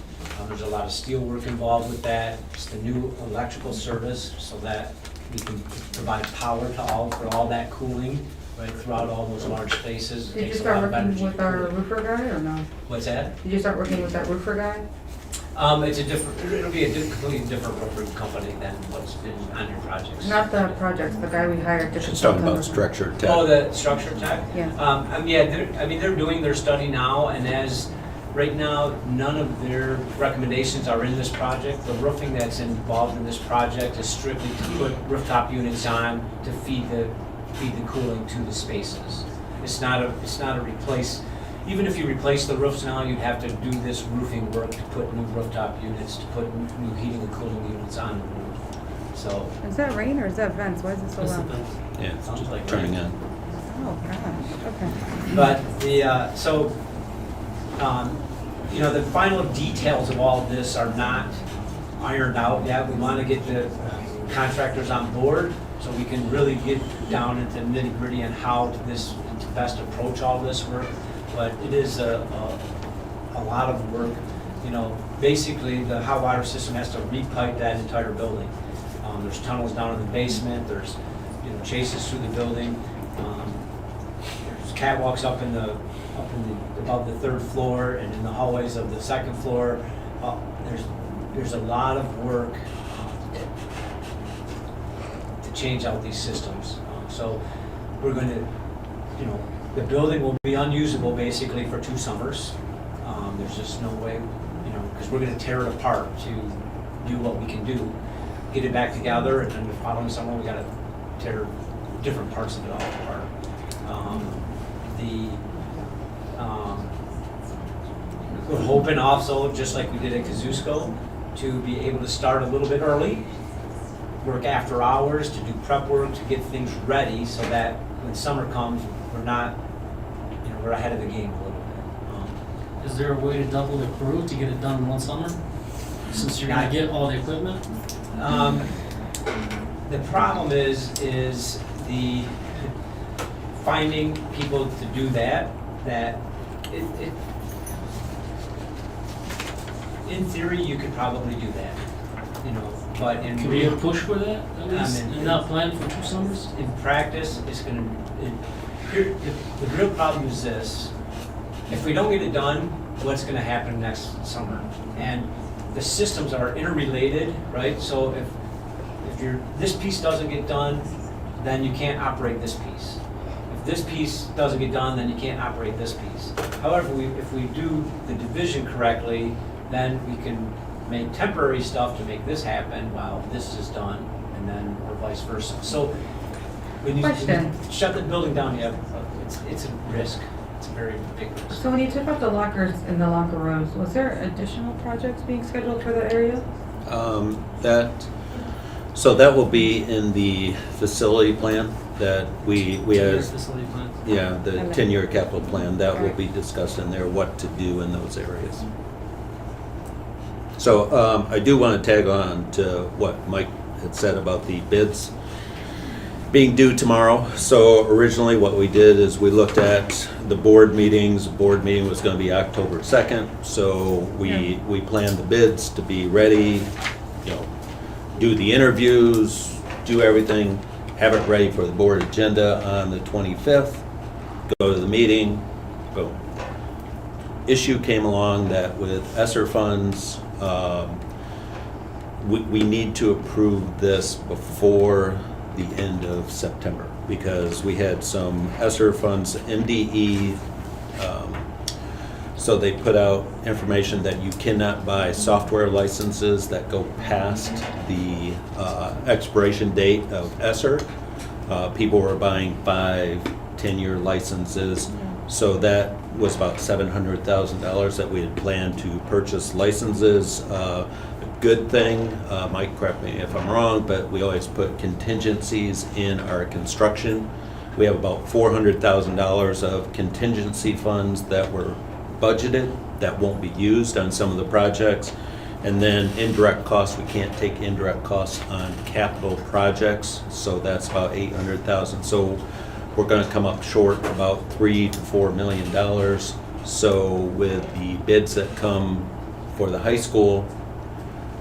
There's a lot of steel work involved with that. It's the new electrical service so that we can provide power to for all that cooling, right, throughout all those large spaces. It Did you takes a start lot of working energy with to our cool. roofer guy or no? What's that? Did you start working with that roofer guy? It's a different, it'll be a completely different roofer company than what's been on your projects. Not the projects, the guy we hired. She's talking about structured tech. Oh, the structure tech? Yeah. Yeah, they're doing their study now, and right now, none of their recommendations are in this project. The roofing that's involved in this project is strictly to put rooftop units on to feed the cooling to the spaces. It's not a replace. Even if you replace the roofs now, you'd have to do this roofing work to put new rooftop units, to put new heating and cooling units on the roof. So, Is that rain or is that vents? Why is it so That's the loud? best. Yeah, it's Sounds just like turning rain. in. Oh, gosh, okay. but the final details of all of this are not ironed out yet. We want to get the contractors on board so we can really get down into nitty gritty on how to best approach all this work. But it is a lot of work. Basically the hot water system has to repipe that entire building. There's tunnels down in the basement. There's chases through the building. There's catwalks up above the 3rd floor and in the hallways of the 2nd floor. There's a lot of work to change out these systems. So we're going to you know, the building will be unusable basically for 2 summers. There's just no way, you know, because we're gonna tear it apart to do what we can do, get it back together, and then the following summer, we gotta tear different parts of it all apart. We're hoping also, just like we did at Kazusko, to be able to start a little bit early, work after hours, to do prep work, to get things ready, so that when summer comes, we're not, you know, we're ahead of the game a little bit. Is there a way to double the crew to get it done in one summer? Since you're gonna get all the equipment? The problem is the finding people to do that it in theory, you could probably do that, you know, but in Can we push for that at least, I mean, and not plan for 2 summers? in practice, it's gonna, the real problem is this: if we don't get it done, what's gonna happen next summer? And the systems are interrelated, right? So if this piece doesn't get done, then you can't operate this piece. If this piece doesn't get done, then you can't operate this piece. However, if we do the division correctly, then we can make temporary stuff to make this happen while this is done, and then or vice versa. So when you Question. shut the building down, you have it's a risk. It's a very big risk. So when you took out the lockers in the locker rooms, was there additional projects being scheduled for that area? That will be in the facility plan that we Your as, facility plan? yeah, the Okay. 10-year capital plan, that will Right. be discussed in there, what to do in those areas. So I do want to tag on to what Mike had said about the bids being due tomorrow. So originally what we did is we looked at the board meetings. The board meeting was going to be October 2nd. So we planned the bids to be ready, you know, do the interviews, do everything, have it ready for the board agenda on the 25th, go to the meeting, boom. Issue came along that with ESSER funds, we need to approve this before the end of September because we had some ESSER funds, MDE, so they put out information that you cannot buy software licenses that go past the expiration date of ESSER. People were buying 5, 10-year licenses, so that was about $700,000 that we had planned to purchase licenses. A good thing, Mike, correct me if I'm wrong, but we always put contingencies in our construction. We have about $400,000 of contingency funds that were budgeted that won't be used on some of the projects. And then indirect costs, we can't take indirect costs on capital projects, so that's about $800,000. So we're gonna come up short about $3 to $4 million. So with the bids that come for the high school,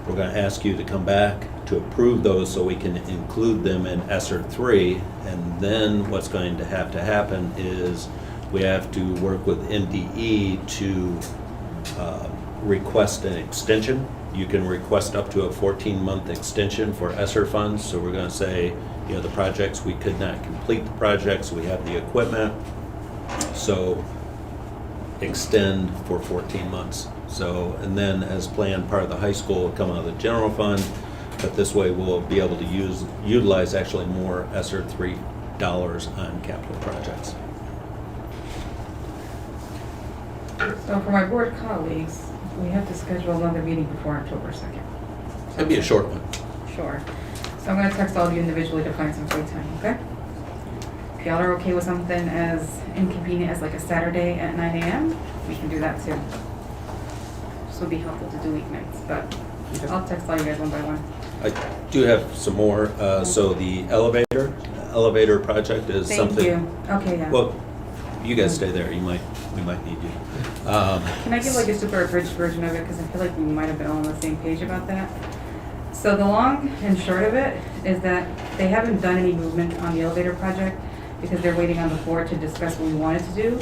we're gonna ask you to come back to approve those so we can include them in ESSER 3. And then what's going to happen is we have to work with MDE to request an extension. You can request up to a 14-month extension for ESSER funds. So we're gonna say, you know, the projects, we could not complete the projects, we have the equipment, so extend for 14 months. So, and then as planned, part of the high school will come out of the general fund, but this way we'll be able to utilize actually more ESSER 3 dollars on capital projects. So for my board colleagues, we have to schedule another meeting before October 2nd. It'll be a short one. Sure. So I'm gonna text all of you individually to find some free time, okay? If y'all are okay with something as inconvenient as like a Saturday at 9 a.m., we can do that too. This would be helpful to do weeknights, but I'll text all you guys one by one. I do have some more. So the elevator project is something. Thank you. Okay, yeah. Well, you guys stay there. We might need you. Can I give like a super abridged version of it, because I feel like we might have been all on the same page about that. So the long and short of it is that they haven't done any movement on the elevator project because they're waiting on the board to discuss what we wanted to do.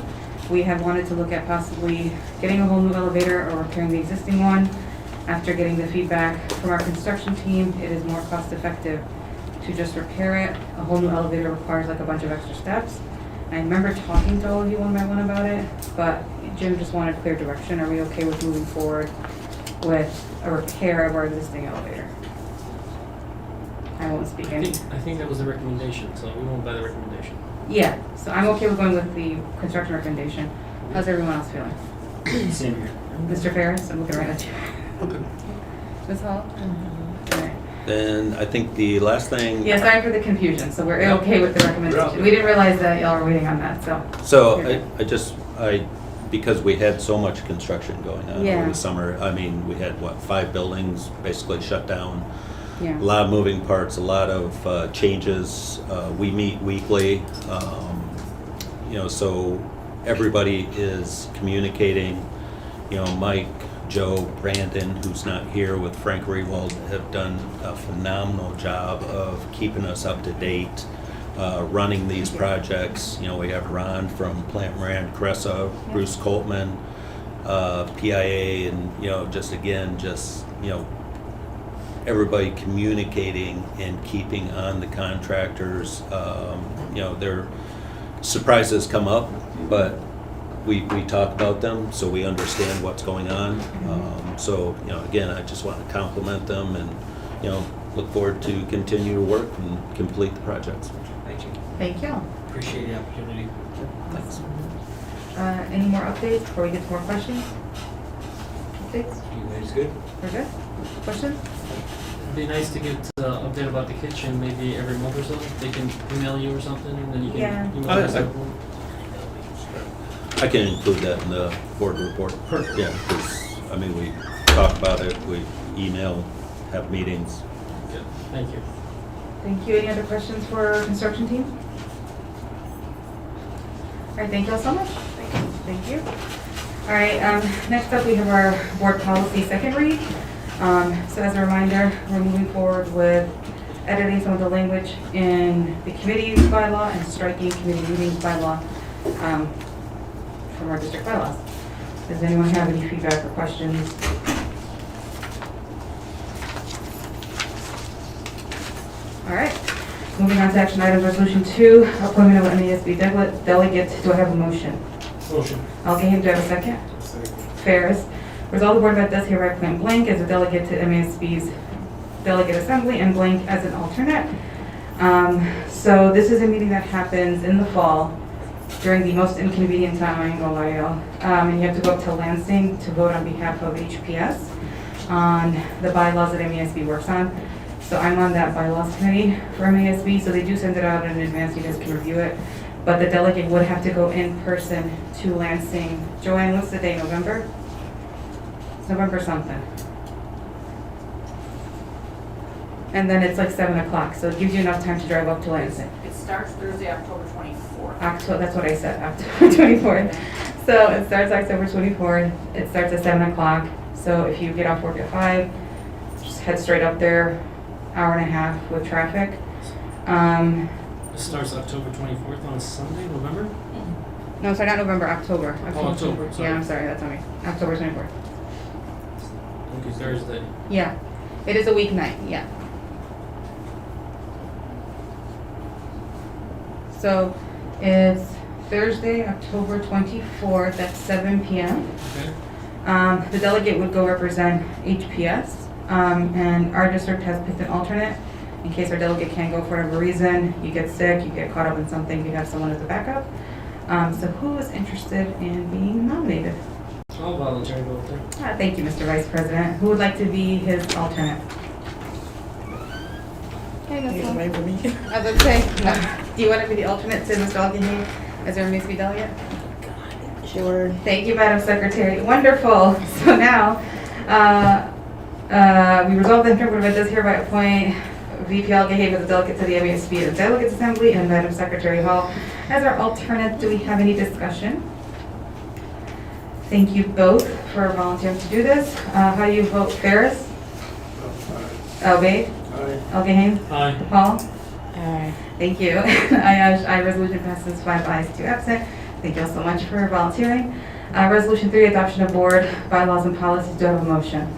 We have wanted to look at possibly getting a whole new elevator or repairing the existing one. After getting the feedback from our construction team, it is more cost effective to just repair it. A whole new elevator requires like a bunch of extra steps. I remember talking to all of you one by one about it, but Jim just wanted clear direction. Are we okay with moving forward with a repair of our existing elevator? I won't speak I any. think that was the recommendation, so we won't buy the recommendation. Yeah, so I'm okay with going with the construction recommendation. How's everyone else feeling? Same here. Mr. Ferris, I'm looking right at you. Okay. Ms. Hall? All right. Then I think the last thing. Yeah, sorry for the confusion, so we're okay with the recommendation. We didn't realize that y'all were waiting on that, so. So because we had so much construction going on Yeah. over the summer, I mean, we had, 5 buildings basically shut down. Yeah. A lot of moving parts, a lot of changes. We meet weekly, so everybody is communicating. Mike, Joe, Brandon, who's not here with Frank Rewald, have done a phenomenal job of keeping us up to date, running these projects. We have Ron from Plant Moran Cressa, Bruce Coltman, PIA, and, everybody communicating and keeping on the contractors. Their surprises come up, but we talk about them, so we understand what's going on. Again, I just want to compliment them and, look forward to continue to work and complete the projects. Thank you. Thank you. Appreciate the opportunity. Thanks. Any more updates before we get to more questions? Updates? You guys good? We're good? Questions? It'd be nice to get an update about the kitchen maybe every month or so. They can email you or something, and then you can Yeah. email Oh, us. yeah. I can include that in the board report. Perfect. Yeah, because, we talk about it, we email, have meetings. Good. Thank you. Thank you. Any other questions for our construction team? All right, thank you all so much. Thank you. All right, next up we have our board policy second read. So as a reminder, we're moving forward with editing some of the language in the committee use bylaw and striking committee meetings bylaw from our district bylaws. Does anyone have any feedback or questions? All right, moving on to action items, resolution 2, appointment of MASB delegate. Do I have a motion? Motion. Algahan, do I have a second? Ferris. Resolve the Board of Ed does hereby appoint blank as a delegate to MASB's delegate assembly and blank as an alternate. So this is a meeting that happens in the fall during the most inconvenient time, I ain't gonna lie, y'all. And you have to go up to Lansing to vote on behalf of HPS on the bylaws that MASB works on. So I'm on that bylaws committee for MASB, so they do send it out in advance, you guys can review it. But the delegate would have to go in person to Lansing. Joanne, what's the day, November? It's November something. And then it's like 7 o'clock, so it gives you enough time to drive up to Lansing. It starts Thursday, October 24th. October, that's what I said, October 24th. So it starts October 24th, it starts at 7 o'clock. So if you get off work at 5, just head straight up there, hour and a half with traffic. It starts October 24th on Sunday, November? No, sorry, not November, October. October, sorry. Yeah, I'm sorry, that's on me. October 24th. Okay, Thursday. Yeah, it is a weeknight, yeah. So it's Thursday, October 24th at 7 p.m. Okay. The delegate would go represent HPS, and our district has picked an alternate. In case our delegate can't go for whatever reason, you get sick, you get caught up in something, you have someone as a backup. So who is interested in being nominated? I'll volunteer to go up there. Thank you, Mr. Vice President. Who would like to be his alternate? Hey, Ms. Hall. I was going to say, do you want to be the alternate to Ms. Algahan as our MASB delegate? Sure. Thank you, Madam Secretary. Wonderful. So now, we resolve the Hamtramck Board of Ed does hereby appoint VP Algahan as a delegate to the MASB and Delegates Assembly, and Madam Secretary Hall as our alternate. Do we have any discussion? Thank you both for volunteering to do this. How do you vote? Ferris? Obey? Algahan? Aye. Hall? Aye. Thank you. I resolution passes 5 ayes, 2 absent. Thank you all so much for volunteering. Resolution 3, adoption of board bylaws and policies. Do I have a motion?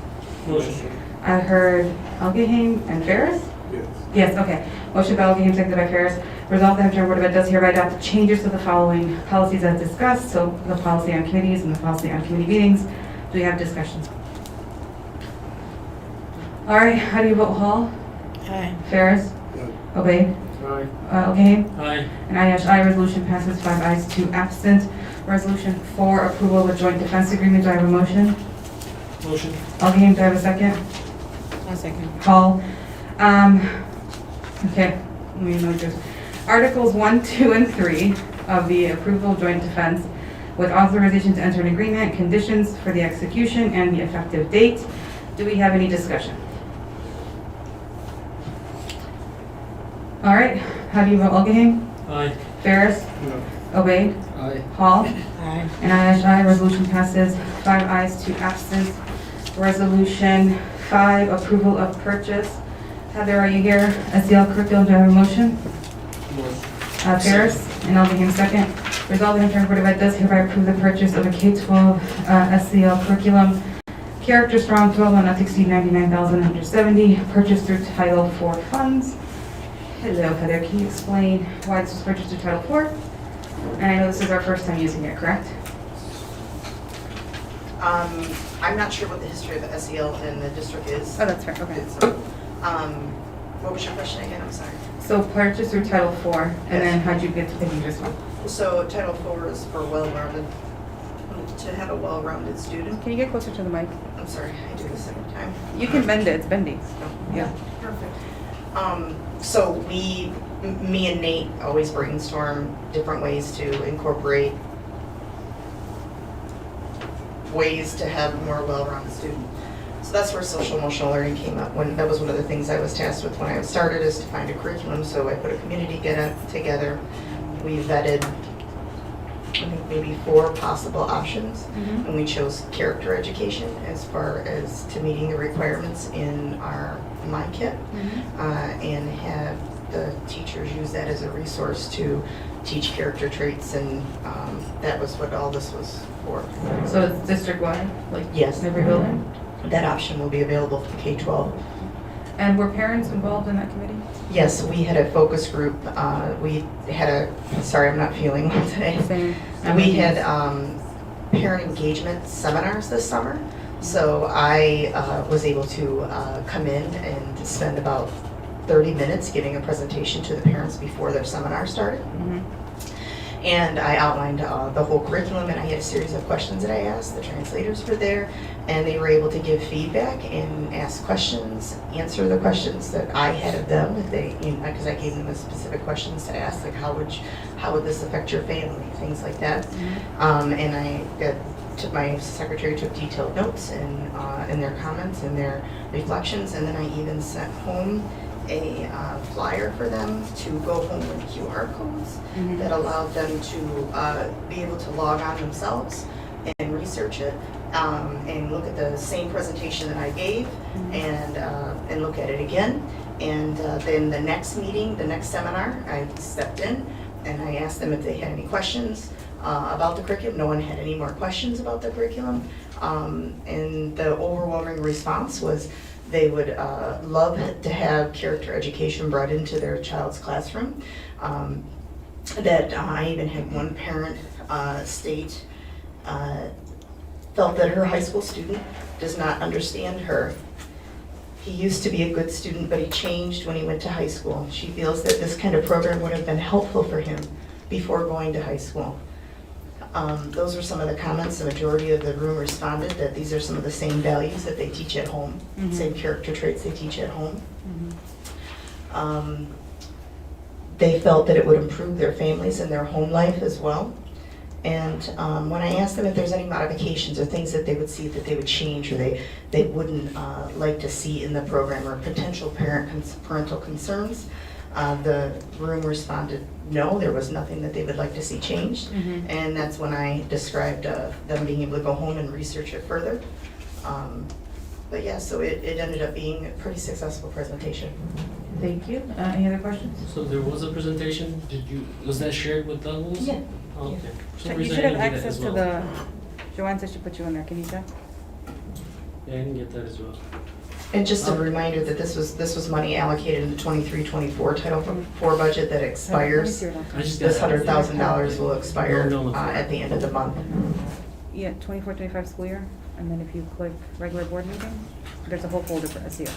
Motion. I heard Algahan and Ferris? Yes. Yes, okay. Motion by Algahan, seconded by Ferris. Resolved that Hamtramck Board of Ed does hereby adopt the changes to the following policies as discussed, so the policy on committees and the policy on committee meetings. Do we have discussions? All right, how do you vote, Hall? Aye. Ferris? Obey? Aye. Okay. Aye. And I, resolution passes 5 ayes, 2 absent. Resolution 4, approval of a joint defense agreement. Do I have a motion? Motion. Okay, do I have a second? One second. Hall. Okay, let me note this. Articles 1, 2, and 3 of the approval of joint defense with authorization to enter an agreement, conditions for the execution, and the effective date. Do we have any discussion? All right, how do you vote? Algaham? Aye. Ferris? No. Obey? Aye. Hall? Aye. And I, resolution passes 5 ayes, 2 absent. Resolution 5, approval of purchase. Heather, are you here? SEL curriculum, do I have a motion? Motion. Ferris, and Algaham second. Resolved that Hamtramck Board of Ed does hereby approve the purchase of a K-12 SEL curriculum, Character Strong 12, not to exceed $99,170, purchased through Title IV funds. Hello, Heather, can you explain why this was purchased through Title IV? And I know this is our first time using it, correct? I'm not sure what the history of the SEL in the district is. Oh, that's fair, okay. What was your question again? I'm sorry. So purchased through Title IV, and then how'd you get to picking this one? So Title IV is for well-rounded, to have a well-rounded student. Can you get closer to the mic? I'm sorry, I do this every time. You can bend it, it's bendy. Yeah. Perfect. So me and Nate always brainstorm different ways to incorporate ways to have a more well-rounded student. So that's where social emotional learning came up. That was one of the things I was tasked with when I started, is to find a curriculum. So I put a community together. We vetted, I think, maybe 4 possible options, and we chose character education as far as to meeting the requirements in our My Kit, and have the teachers use that as a resource to teach character traits, and that was what all this was for. So it's district-wide, like Yes. every building? That option will be available for K-12. And were parents involved in that committee? Yes, we had a focus group. We had sorry, I'm not feeling well today. Same. We had parent engagement seminars this summer. So I was able to come in and spend about 30 minutes giving a presentation to the parents before their seminar started. And I outlined the whole curriculum, and I had a series of questions that I asked. The translators were there, and they were able to give feedback and ask questions, answer the questions that I had of them, if they, because I gave them the specific questions to ask, like how would this affect your family, things like that. And my secretary took detailed notes and their comments and their reflections, and then I even sent home a flyer for them to go home with QR codes that allowed them to be able to log on themselves and research it, and look at the same presentation that I gave, and look at it again. And then the next meeting, the next seminar, I stepped in and I asked them if they had any questions about the curriculum. No one had any more questions about the curriculum, and the overwhelming response was they would love to have character education brought into their child's classroom. That I even had one parent state felt that her high school student does not understand her. He used to be a good student, but he changed when he went to high school. She feels that this kind of program would have been helpful for him before going to high school. Those were some of the comments. The majority of the room responded that these are some of the same values that they teach at home, same character traits they teach at home. They felt that it would improve their families and their home life as well. And when I asked them if there's any modifications or things that they would see that they would change or they wouldn't like to see in the program, or potential parental concerns, the room responded no, there was nothing that they would like to see changed. And that's when I described them being able to go home and research it further. But yeah, so it ended up being a pretty successful presentation. Thank you. Any other questions? So there was a presentation, was that shared with Douglas? Yeah. Oh, okay. For some You reason should I have didn't get that access as to well. Joanne said she put you in there, can you check? Yeah, I didn't get that as well. And just a reminder that this was money allocated in the 23-24 Title IV budget that expires. I just This got it. $100,000 will expire No, no. at the end of the month. Yeah, 24-25 school year, and then if you click regular board meeting, there's a whole folder for SEO.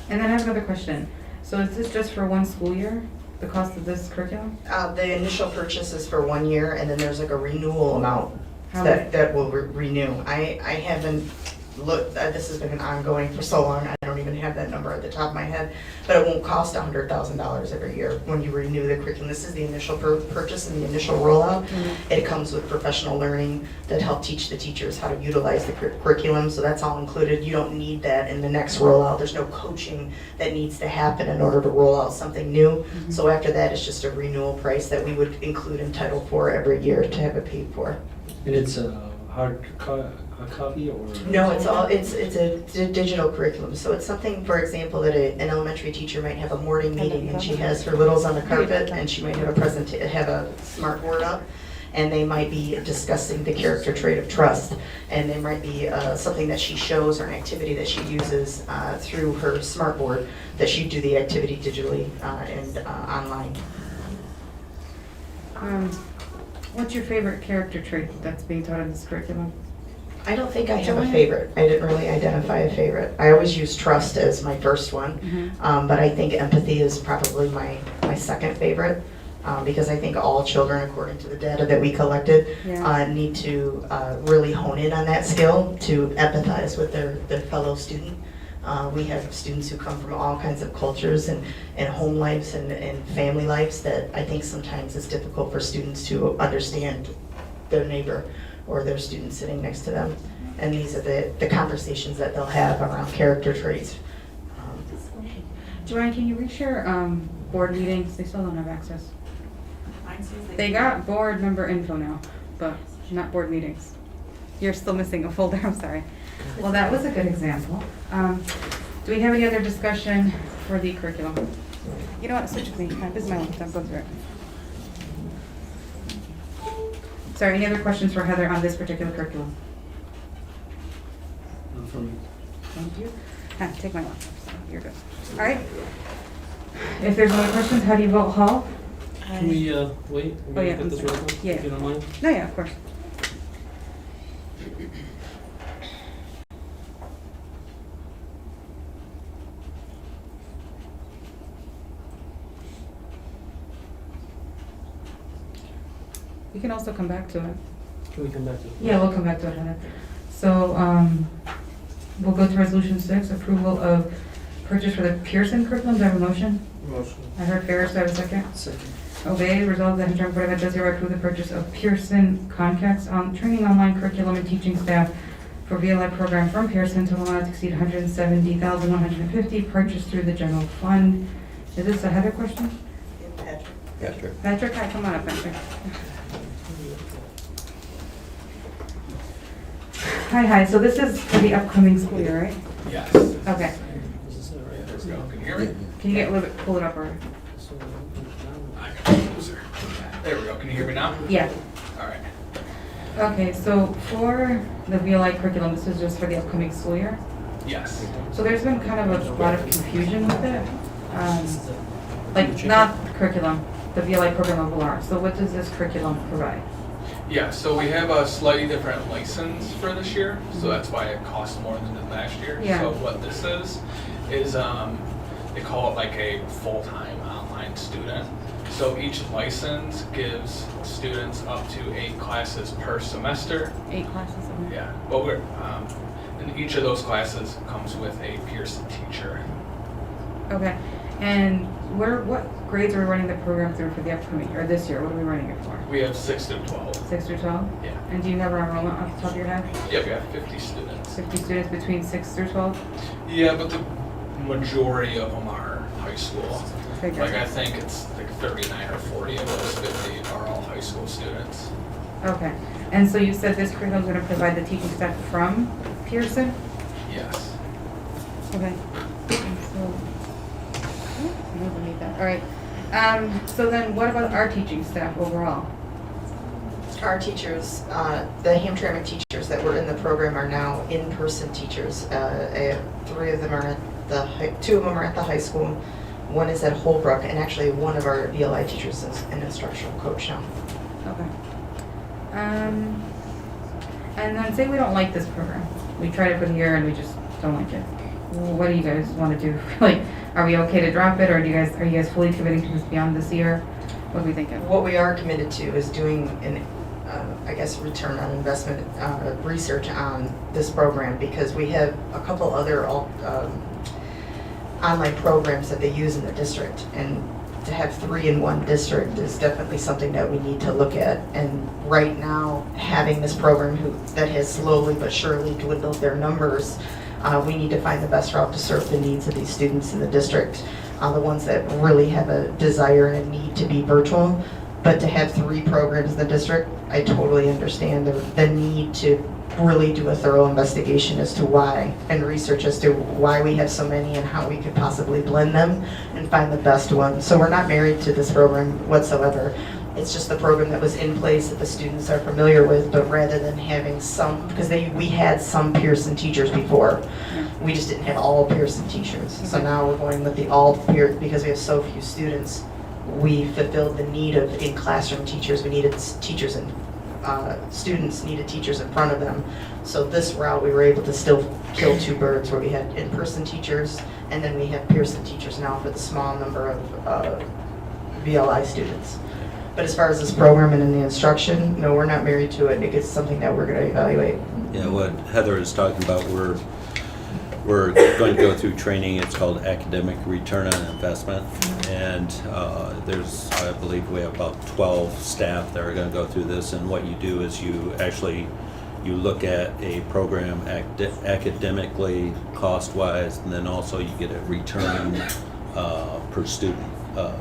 And then I have another question. So is this just for one school year, the cost of this curriculum? The initial purchase is for 1 year, and then there's like a renewal amount How that will renew. I haven't looked, this has been ongoing for so long, I don't even have that number at the top of my head, but it won't cost $100,000 every year when you renew the curriculum. This is the initial purchase and the initial rollout. It comes with professional learning that help teach the teachers how to utilize the curriculum, so that's all included. You don't need that in the next rollout. There's no coaching that needs to happen in order to roll out something new. So after that, it's just a renewal price that we would include in Title IV every year to have it paid for. And it's a hard copy or? No, it's a digital curriculum, so it's something, for example, that an elementary teacher might have a morning meeting and she has her littles on the carpet and she might have a smart board up, and they might be discussing the character trait of trust, and there might be something that she shows or an activity that she uses through her smart board, that she do the activity digitally and online. What's your favorite character trait that's being taught in this curriculum? I don't think I have a favorite. I didn't really identify a favorite. I always use trust as my first one, but I think empathy is probably my second favorite, because I think all children, according to the data that we collected, need to really hone in on that skill to empathize with their fellow student. We have students who come from all kinds of cultures and home lives and family lives that I think sometimes it's difficult for students to understand their neighbor or their student sitting next to them. And these are the conversations that they'll have around character traits. Joanne, can you reshare board meetings? They still don't have access. They got board member info now, but not board meetings. You're still missing a folder, I'm sorry. Well, that was a good example. Do we have any other discussion for the curriculum? You know what, switch with me. This is my laptop, go through it. Sorry, any other questions for Heather on this particular curriculum? For me. Thank you. Take my laptop, so you're good. All right. If there's no other questions, how do you vote, Hall? Can we wait? Oh, yeah, Get this I'm sorry. real quick, Yeah. if you don't mind? No, yeah, of course. We can also come back to it. Can we come back to it? Yeah, we'll come back to it, Heather. So, we'll go to resolution 6, approval of purchase for the Pearson curriculum. Do I have a motion? Motion. I heard Ferris, do I have a second? Second. Obey, resolved that Hamtramck Board of Ed does hereby approve the purchase of Pearson Concacs on training online curriculum and teaching staff for VLI program from Pearson to not to exceed $170,150, purchased through the general fund. Is this a Heather question? Patrick. Patrick, hi, come on up, Patrick. Hi, so this is for the upcoming school year, right? Yes. Okay. Is this it right? There we go. Can you hear me? Can you get a little bit, pull it up, or? So, I got it closer. There we go. Can you hear me now? Yeah. All right. Okay, so for the VLI curriculum, this is just for the upcoming school year? Yes. So there's been kind of a lot of confusion with it. Like, not the curriculum, the VLI program level R. So what does this curriculum provide? Yeah, so we have a slightly different license for this year, so that's why it costs more than it did last year. Yeah. So what this is they call it like a full-time online student. So each license gives students up to 8 classes per semester. 8 classes? Okay. Yeah, but we're and each of those classes comes with a Pearson teacher. Okay, and what grades are we running the program through for the upcoming, or this year? What are we running it for? We have 6 through 12. 6 through 12? Yeah. And do you have our enrollment off the top of your head? Yeah, we have 50 students. 50 students between 6 through 12? Yeah, but the majority of them are high school. Okay, Like good. I think it's like 39 or 40 of those 50 are all high school students. Okay, and so you said this curriculum is going to provide the teaching staff from Pearson? Yes. Okay. So, I don't need that. All right. So then what about our teaching staff overall? Our teachers, the Hamtramck teachers that were in the program are now in-person teachers. 3 of them are at the 2 of them are at the high school. 1 is at Holbrook, and actually one of our VLI teachers is an instructional coach now. Okay. And then say we don't like this program. We tried it for the year and we just don't like it. Well, what do you guys want to do? Like, are we okay to drop it, or are you guys fully committing to this beyond this year? What are we thinking? What we are committed to is doing an, I guess, return on investment research on this program, because we have a couple other online programs that they use in the district, and to have 3 in one district is definitely something that we need to look at. And right now, having this program that has slowly but surely dwindled their numbers, we need to find the best route to serve the needs of these students in the district, the ones that really have a desire and a need to be virtual. But to have 3 programs in the district, I totally understand the need to really do a thorough investigation as to why, and research as to why we have so many and how we could possibly blend them and find the best one. So we're not married to this program whatsoever. It's just the program that was in place that the students are familiar with, but rather than having some, because we had some Pearson teachers before, we just didn't have all Pearson teachers. So now we're going with the all Pearson, because we have so few students. We fulfilled the need of in-classroom teachers. We needed teachers and students needed teachers in front of them. So this route, we were able to still kill 2 birds, where we had in-person teachers, and then we have Pearson teachers now for the small number of VLI students. But as far as this program and in the instruction, no, we're not married to it. I think it's something that we're going to evaluate. Yeah, what Heather is talking about, we're going to go through training. It's called Academic Return on Investment, and there's, I believe we have about 12 staff that are going to go through this. And what you do is you look at a program academically, cost-wise, and then also you get a return per student.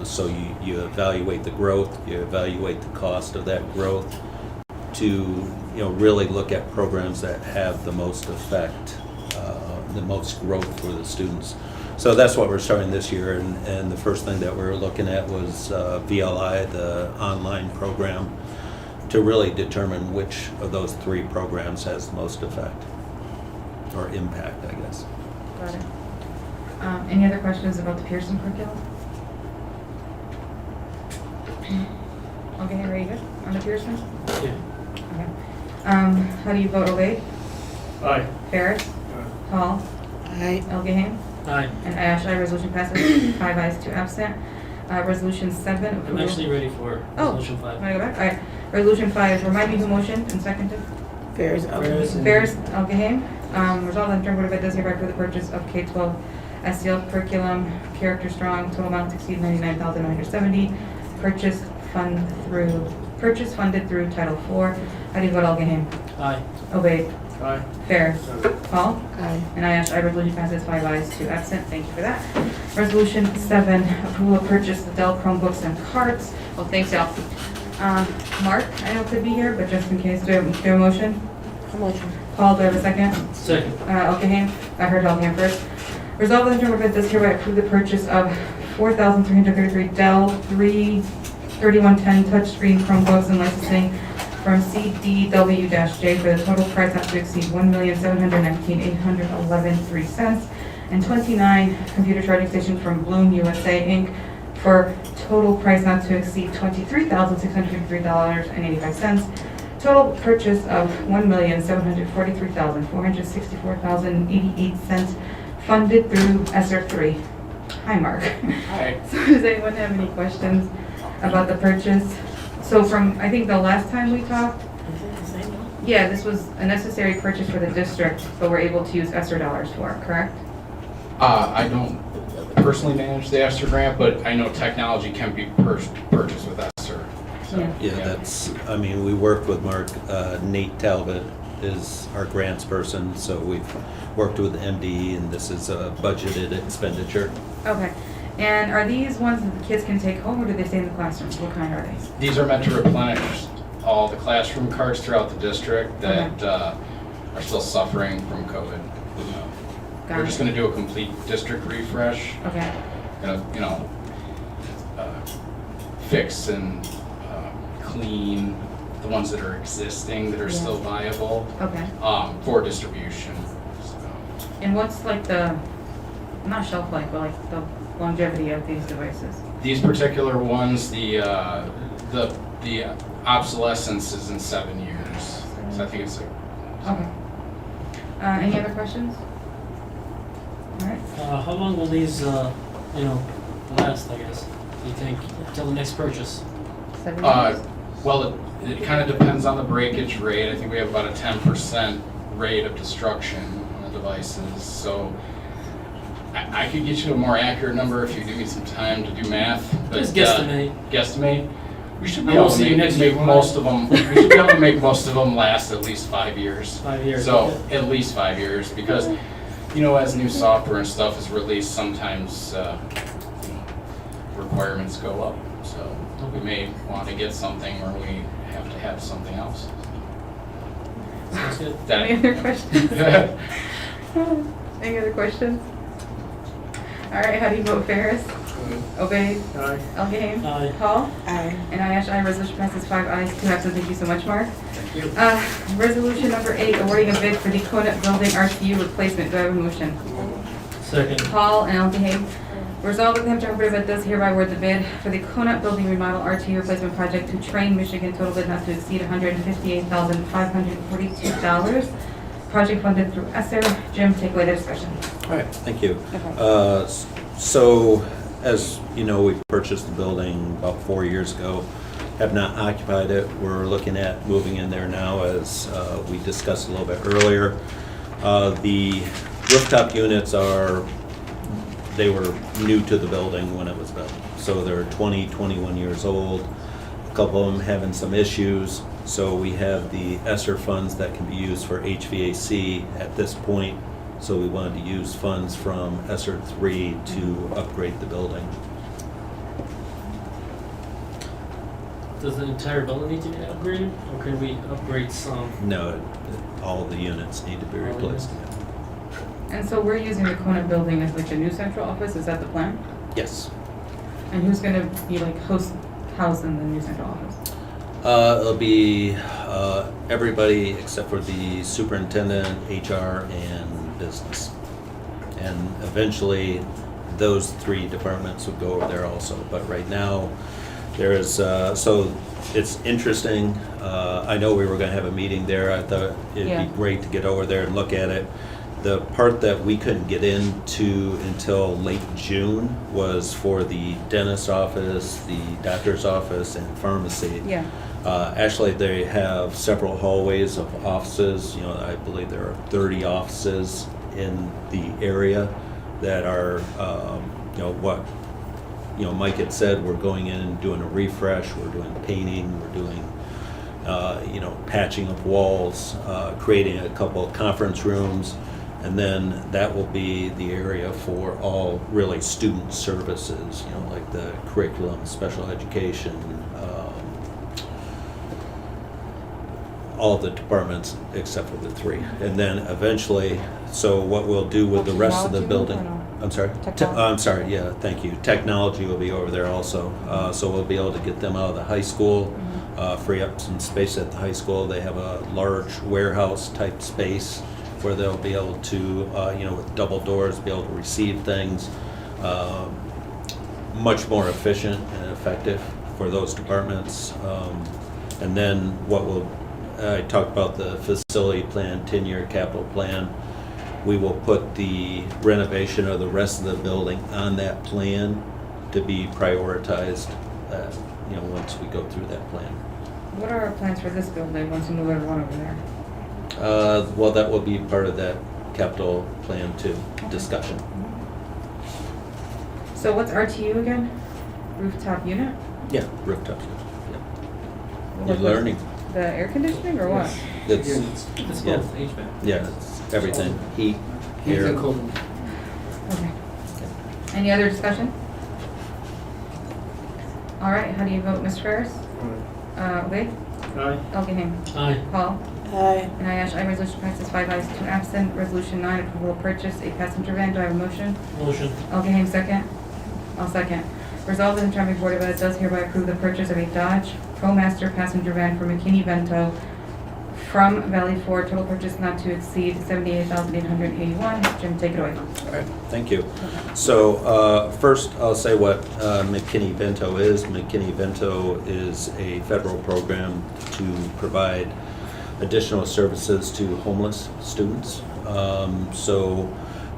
So you evaluate the growth, you evaluate the cost of that growth to really look at programs that have the most effect, the most growth for the students. So that's what we're starting this year, and the first thing that we're looking at was VLI, the online program, to really determine which of those 3 programs has the most effect or impact, I guess. Got it. Any other questions about the Pearson curriculum? Okay, Henry, you good on the Pearson? Yeah. Okay. How do you vote, Obey? Aye. Ferris? Hall? Aye. Elgaham? Aye. And Ash, aye. Resolution passes 5 ayes, 2 absent. Resolution 7. I'm approval- actually ready for resolution 5. Want to go back? All right. Resolution 5, remind me who motioned and seconded. Ferris. Ferris, Elgaham. Resolved that the Board of Ed does hereby approve the purchase of K-12 SEL curriculum, Character Strong, total amount to exceed $99,970. Purchase funded through Title IV. How do you vote, Elgaham? Aye. Obeyed. Aye. Ferris. Hall. Aye. And I, Ash, I, resolution passes 5 ayes, 2 absent. Thank you for that. Resolution 7, approval of purchase of Dell Chromebooks and cards. Oh, thanks, y'all. Mark, I know could be here, but just in case, do you have a motion? Motion. Paul, do I have a second? Second. Elgaham, I heard Elgaham first. Resolved that the Board of Ed does hereby approve the purchase of 4,333 Dell 3110 touchscreen Chromebooks and licensing from CDW-J for the total price not to exceed $1,719,811.03, and 29 computer charging stations from Bloom USA Inc. for total price not to exceed $23,653.85. Total purchase of $1,743,464.88 funded through ESSER 3. Hi, Mark. Hi. So does anyone have any questions about the purchase? So from, I think the last time we talked, yeah, this was a necessary purchase for the district, but we're able to use ESSER dollars for it, correct? I don't personally manage the ESSER grant, but I know technology can be purchased with ESSER. So, Yeah. That's, I mean, we work with Mark. Nate Talbot is our grants person, so we've worked with MDE, and this is a budgeted expenditure. Okay. And are these ones that the kids can take home, or do they stay in the classrooms? What kind are they? These are meant to replenish all the classroom cards throughout the district that are still suffering from COVID. Got We're it. just going to do a complete district refresh. Okay. Fix and clean the ones that are existing, that are Yeah. still viable, Okay. for distribution. So, And what's like the, not shelf life, but like the longevity of these devices? these particular ones, the obsolescence is in 7 years. So I think it's Okay. Any other questions? All right. How long will these, last, I guess, do you think, till the next purchase? 7 years? well, it kind of depends on the breakage rate. I think we have about a 10% rate of destruction on the devices. So I could get you a more accurate number if you give me some time to do math. But, Just guesstimate. Guesstimate. We should be I won't able to see you next make year, most of them. We should be able to make most of them last at least 5 years. 5 years. So okay. at least 5 years, because as new software and stuff is released, sometimes requirements go up. So we may want to get something where we have to have something else. Sounds good. Any other questions? Any other questions? All right, how do you vote? Ferris? Obey? Aye. Elgame? Aye. Hall? Aye. And aye, resolution passes 5 ayes, 2 absent. Thank you so much, Mark. Thank you. Resolution number 8, awarding a bid for the Conant Building RTU replacement. Do I have a motion? Second. Hall and Elgame. Resolved that the Hamtramck Board of Ed does hereby award the bid for the Conant Building Remodel RTU replacement project to Train, Michigan, total bid not to exceed $158,542. Project funded through ESSER. Jim, take away the discussion. All right, thank you. Okay. So, as you know, we purchased the building about 4 years ago, have not occupied it. We're looking at moving in there now, as we discussed a little bit earlier. The rooftop units they were new to the building when it was built. So they're 20, 21 years old. A couple of them having some issues. So we have the ESSER funds that can be used for HVAC at this point. So we wanted to use funds from ESSER 3 to upgrade the building. Does the entire building need to be upgraded, or can we upgrade some? No, all the units need to be replaced. And so we're using the Conant Building as like a new central office. Is that the plan? Yes. And who's going to be like housed in the new central office? It'll be everybody except for the superintendent, HR, and business. And eventually, those 3 departments would go over there also. But right now, there is, so it's interesting. I know we were going to have a meeting there. I thought it'd Yeah. be great to get over there and look at it. The part that we couldn't get into until late June was for the dentist's office, the doctor's office, and pharmacy. Yeah. Actually, they have several hallways of offices. I believe there are 30 offices in the area that are, what Mike had said, we're going in and doing a refresh, we're doing painting, we're doing, patching of walls, creating a couple of conference rooms, and then that will be the area for all really student services, like the curriculum, special education, all the departments except for the 3. And then eventually, so what we'll do with the rest of the Technology building. or no? I'm sorry? Technology. I'm sorry, yeah, thank you. Technology will be over there also. So we'll be able to get them out of the high school, free up some space at the high school. They have a large warehouse type space where they'll be able to, with double doors, be able to receive things. Much more efficient and effective for those departments. And then I talked about the facility plan, 10-year capital plan. We will put the renovation of the rest of the building on that plan to be prioritized, once we go through that plan. What are our plans for this building once we move everyone over there? Well, that will be part of that capital plan too, discussion. So what's RTU again? Rooftop unit? Yeah, rooftop, yeah. What You're was- learning. The air conditioning or what? It's, It's yeah. both HVAC. Yeah, it's everything, heat, air. Okay. Any other discussion? All right, how do you vote, Mr. Ferris? Wade? Aye. Elgame? Aye. Paul? Aye. And aye, resolution passes 5 ayes, 2 absent. Resolution 9, approval of purchase a passenger van. Do I have a motion? Motion. Elgame, second. I'll second. Resolved that the Hamtramck Board of Ed does hereby approve the purchase of a Dodge ProMaster passenger van for McKinney-Vento from Valley Ford, total purchase not to exceed $78,881. Jim, take it away. All right, thank you. So first, I'll say what McKinney-Vento is. McKinney-Vento is a federal program to provide additional services to homeless students. So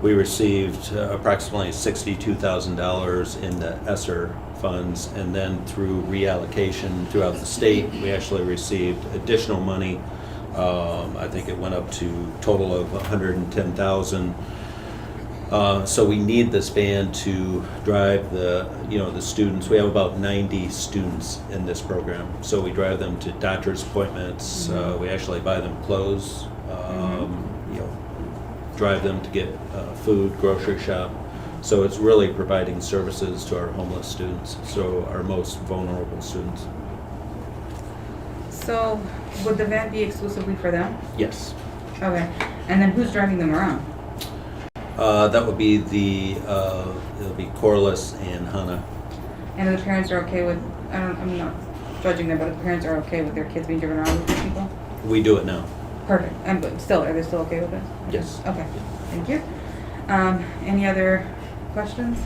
we received approximately $62,000 in the ESSER funds, and then through reallocation throughout the state, we actually received additional money. I think it went up to total of $110,000. So we need this van to drive the students. We have about 90 students in this program. So we drive them to doctor's appointments. We actually buy them clothes. Drive them to get food, grocery shop. So it's really providing services to our homeless students, so our most vulnerable students. So would the van be exclusively for them? Yes. Okay. And then who's driving them around? That would be it'll be Corliss and Hannah. And the parents are okay with, I'm not judging them, but the parents are okay with their kids being driven around with these people? We do it now. Perfect. But still, are they still okay with it? Yes. Okay, thank you. Any other questions?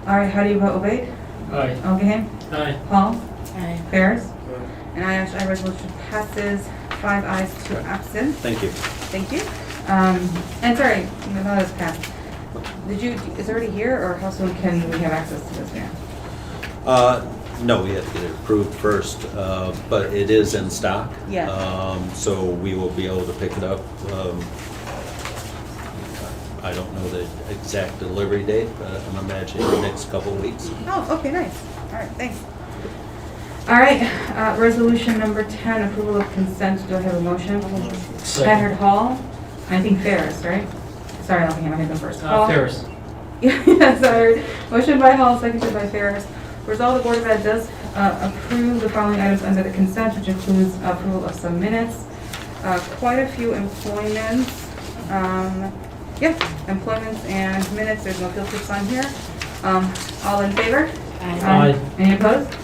All right, how do you vote, Obaid? Aye. Ogeham? Aye. Hall? Aye. Ferris? And I resolution passes 5 ayes, 2 absent. Thank you. Thank you. And sorry, no, that was passed. Is it already here, or how soon can we have access to this van? No, we have to get it approved first, but it is in stock. Yeah. So we will be able to pick it up. I don't know the exact delivery date, but I'm imagining the next couple of weeks. Oh, okay, nice. All right, thanks. All right, resolution number 10, approval of consent. Do I have a motion? Packard Hall, I think Ferris, right? Sorry, I'll hand them first. Hall. Ferris. Yeah, sorry. Motion by Hall, seconded by Ferris. Resolve the Board of Ed does approve the following items under the consent, which includes approval of some minutes, quite a few employments. Employments and minutes. There's no field trips on here. All in favor? Aye. Any opposed?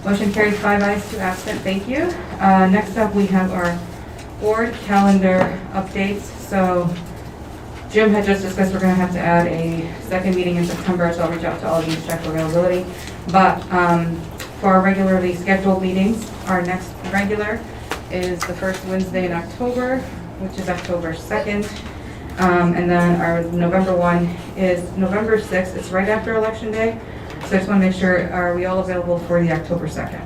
Motion carries 5 ayes, 2 absent. Thank you. Next up, we have our board calendar updates. So Jim had just discussed we're going to have to add a second meeting in September, so I'll reach out to all of you to check for availability. But for our regularly scheduled meetings, our next regular is the first Wednesday in October, which is October 2nd. And then our November one is November 6th. It's right after Election Day. So I just want to make sure, are we all available for the October 2nd?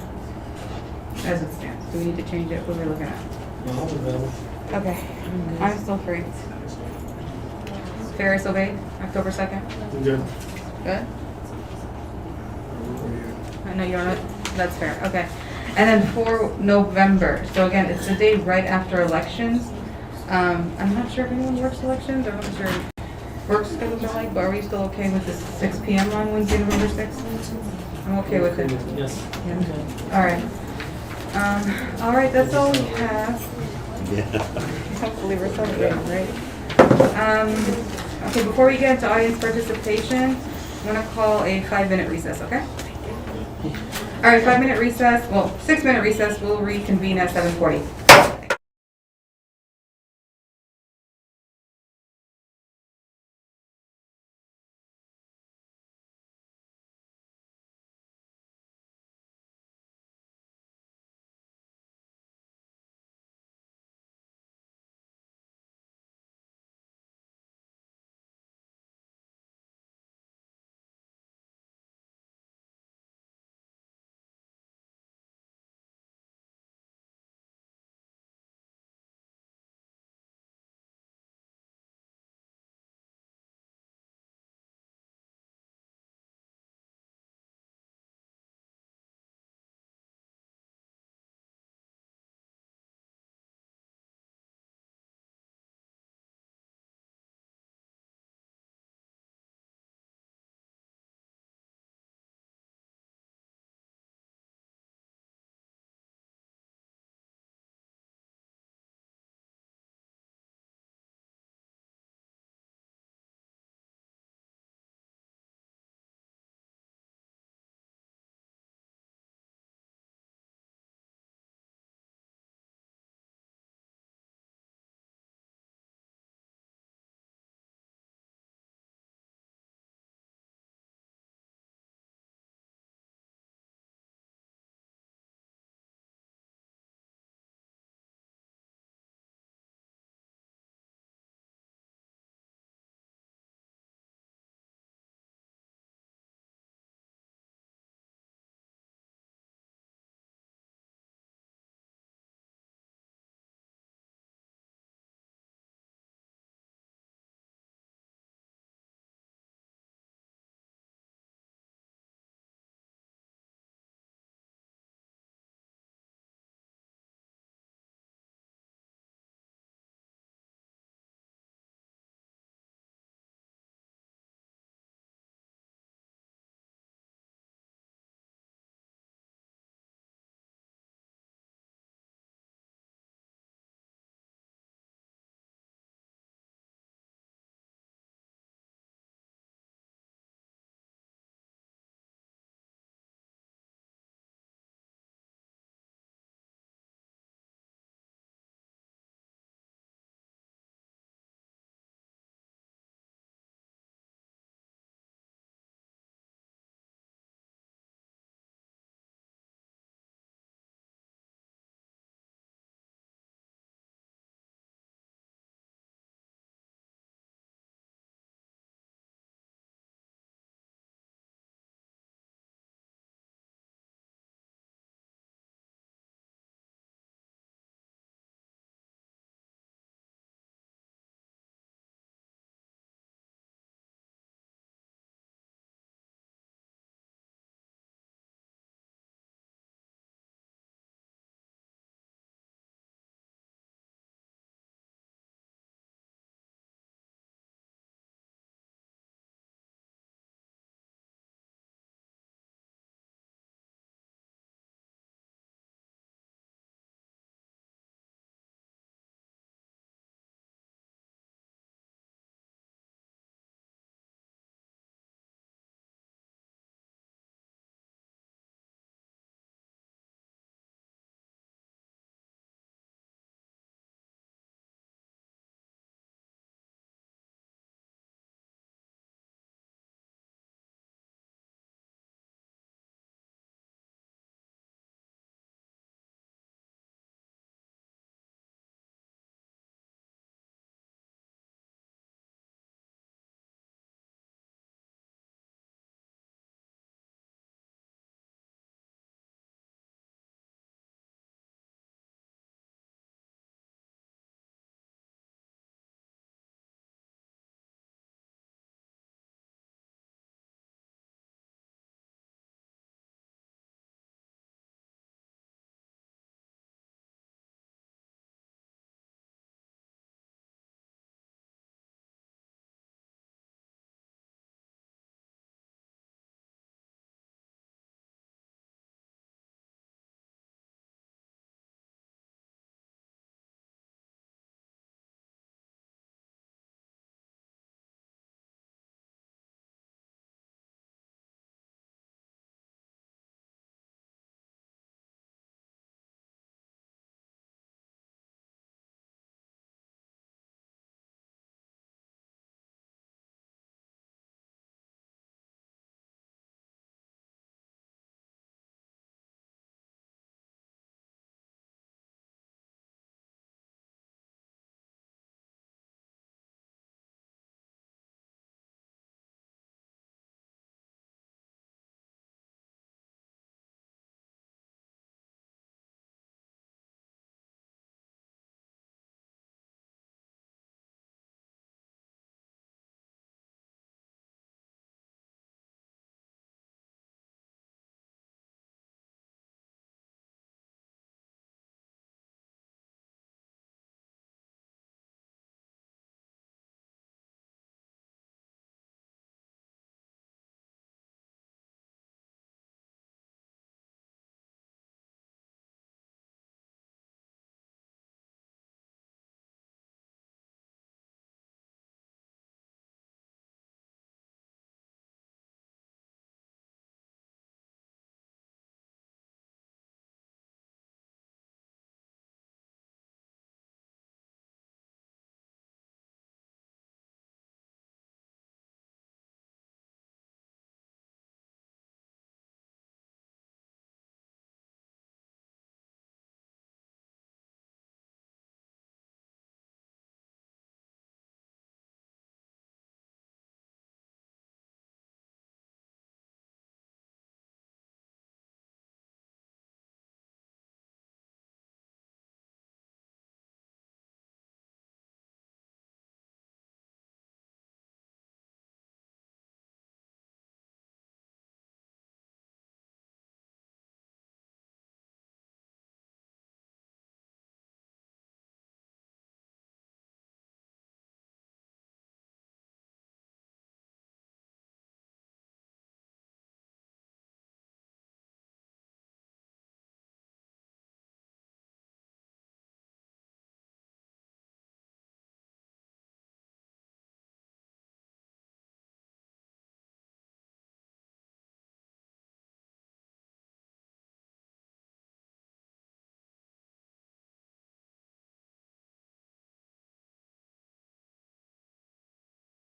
As it stands. Do we need to change it? What are we looking at? No, available. Okay. I'm still free. Ferris obeyed, October 2nd? Good. Good? I know you're not, that's fair, okay. And then for November, so again, it's the day right after elections. I'm not sure if anyone works elections, I'm not sure work schedules are like, but are we still okay with the 6 p.m. on Wednesday, November 6th? I'm okay with it. Yes. Yeah. All right, that's all we have. Yeah. Hopefully we're celebrating, right? Okay, before we get into audience participation, I'm gonna call a 5-minute recess, okay? All right, 5-minute recess, well, 6-minute recess, we'll reconvene at 7:40.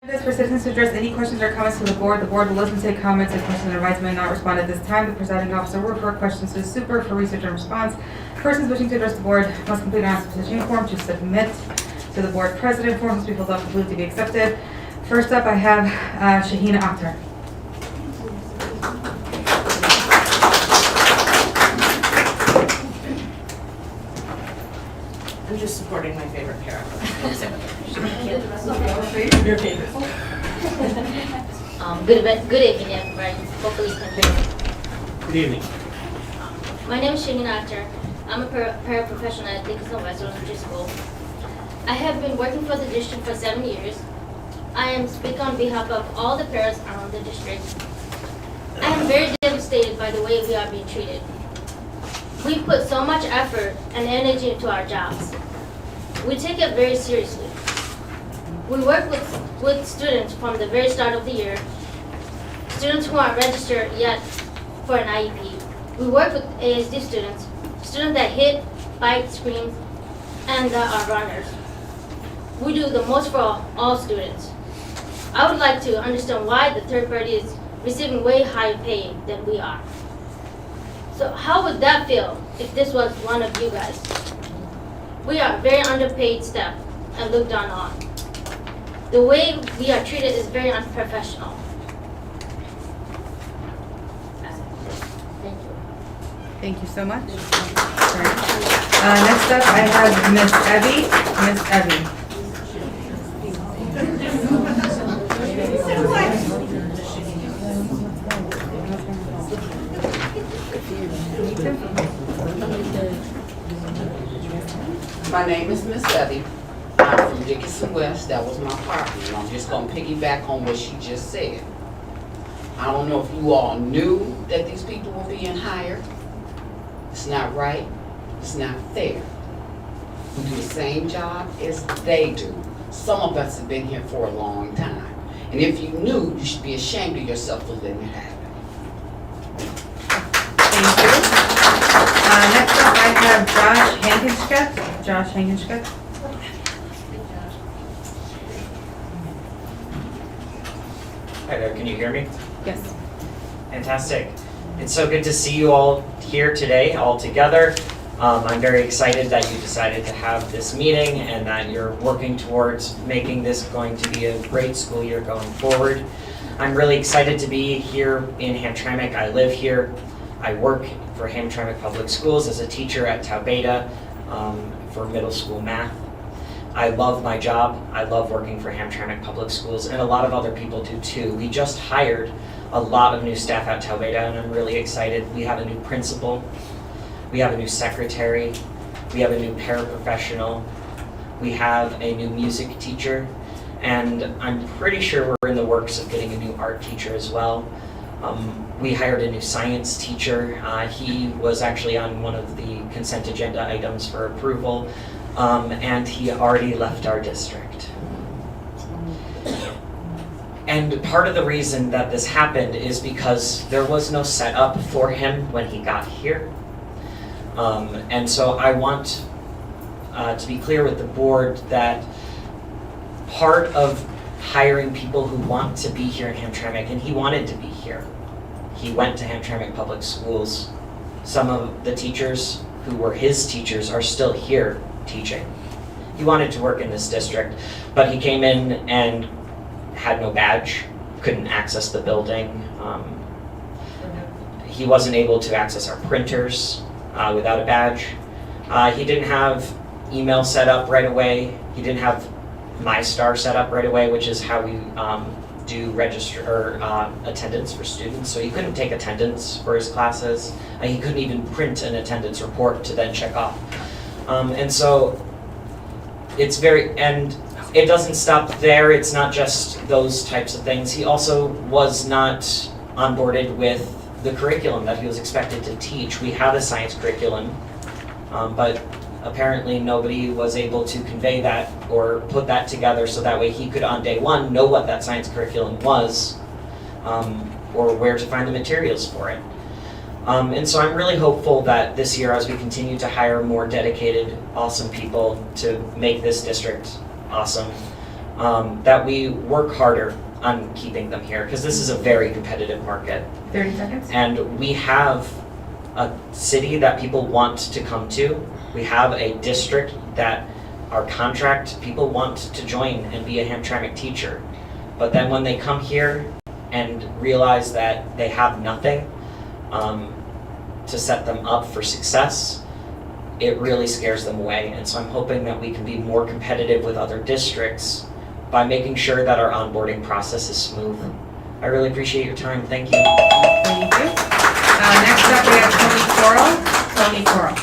This for citizens to address any questions or comments to the board. The board will listen to take comments and questions and advice may not respond at this time. The presiding officer will refer questions to the super for research and response. Persons wishing to address the board must complete an honest position form to submit to the board president. Form must be filled out completely to be accepted. First up, I have Shahina Akhtar. I'm just supporting my favorite para. Your favorite. Good evening, everybody. Hopefully you can hear me. Good evening. My name is Shaheen Akhtar. I'm a paraprofessional at Dickinson West Elementary School. I have been working for the district for 7 years. I am speaking on behalf of all the paras around the district. I am very devastated by the way we are being treated. We put so much effort and energy into our jobs. We take it very seriously. We work with students from the very start of the year, students who aren't registered yet for an IEP. We work with ASD students, students that hit, bite, scream, and that are runners. We do the most for all students. I would like to understand why the third party is receiving way higher pay than we are. So how would that feel if this was one of you guys? We are very underpaid staff and looked down on. The way we are treated is very unprofessional. Thank you. Thank you so much. Next up, I have Miss Evie. Miss Evie. My name is Miss Evie. I'm from Dickinson West. That was my partner. And I'm just going to piggyback on what she just said. I don't know if you all knew that these people were being hired. It's not right. It's not fair. We do the same job as they do. Some of us have been here for a long time. And if you knew, you should be ashamed of yourself for letting it happen. Thank you. Next up, I have Josh Hankenschett. Josh Hankenschett. Hi there, can you hear me? Yes. Fantastic. It's so good to see you all here today, all together. I'm very excited that you decided to have this meeting and that you're working towards making this going to be a great school year going forward. I'm really excited to be here in Hamtramck. I live here. I work for Hamtramck Public Schools as a teacher at Tau Beta for middle school math. I love my job. I love working for Hamtramck Public Schools, and a lot of other people do too. We just hired a lot of new staff at Tau Beta, and I'm really excited. We have a new principal. We have a new secretary. We have a new paraprofessional. We have a new music teacher, and I'm pretty sure we're in the works of getting a new art teacher as well. We hired a new science teacher. He was actually on one of the consent agenda items for approval, and he already left our district. And part of the reason that this happened is because there was no setup for him when he got here. And so I want to be clear with the board that part of hiring people who want to be here in Hamtramck, and he wanted to be here. He went to Hamtramck Public Schools. Some of the teachers who were his teachers are still here teaching. He wanted to work in this district, but he came in and had no badge, couldn't access the building. He wasn't able to access our printers without a badge. He didn't have email set up right away. He didn't have MyStar set up right away, which is how we do register or attendance for students. So he couldn't take attendance for his classes. He couldn't even print an attendance report to then check off. And so it's and it doesn't stop there. It's not just those types of things. He also was not onboarded with the curriculum that he was expected to teach. We have a science curriculum, but apparently nobody was able to convey that or put that together so that way he could on day one know what that science curriculum was or where to find the materials for it. And so I'm really hopeful that this year, as we continue to hire more dedicated, awesome people to make this district awesome, that we work harder on keeping them here, because this is a very competitive market. 30 seconds. And we have a city that people want to come to. We have a district that our contract people want to join and be a Hamtramck teacher. But then when they come here and realize that they have nothing to set them up for success, it really scares them away. And so I'm hoping that we can be more competitive with other districts by making sure that our onboarding process is smooth. I really appreciate your time. Thank you. Thank you. Next up, we have Tony Coral. Tony Coral.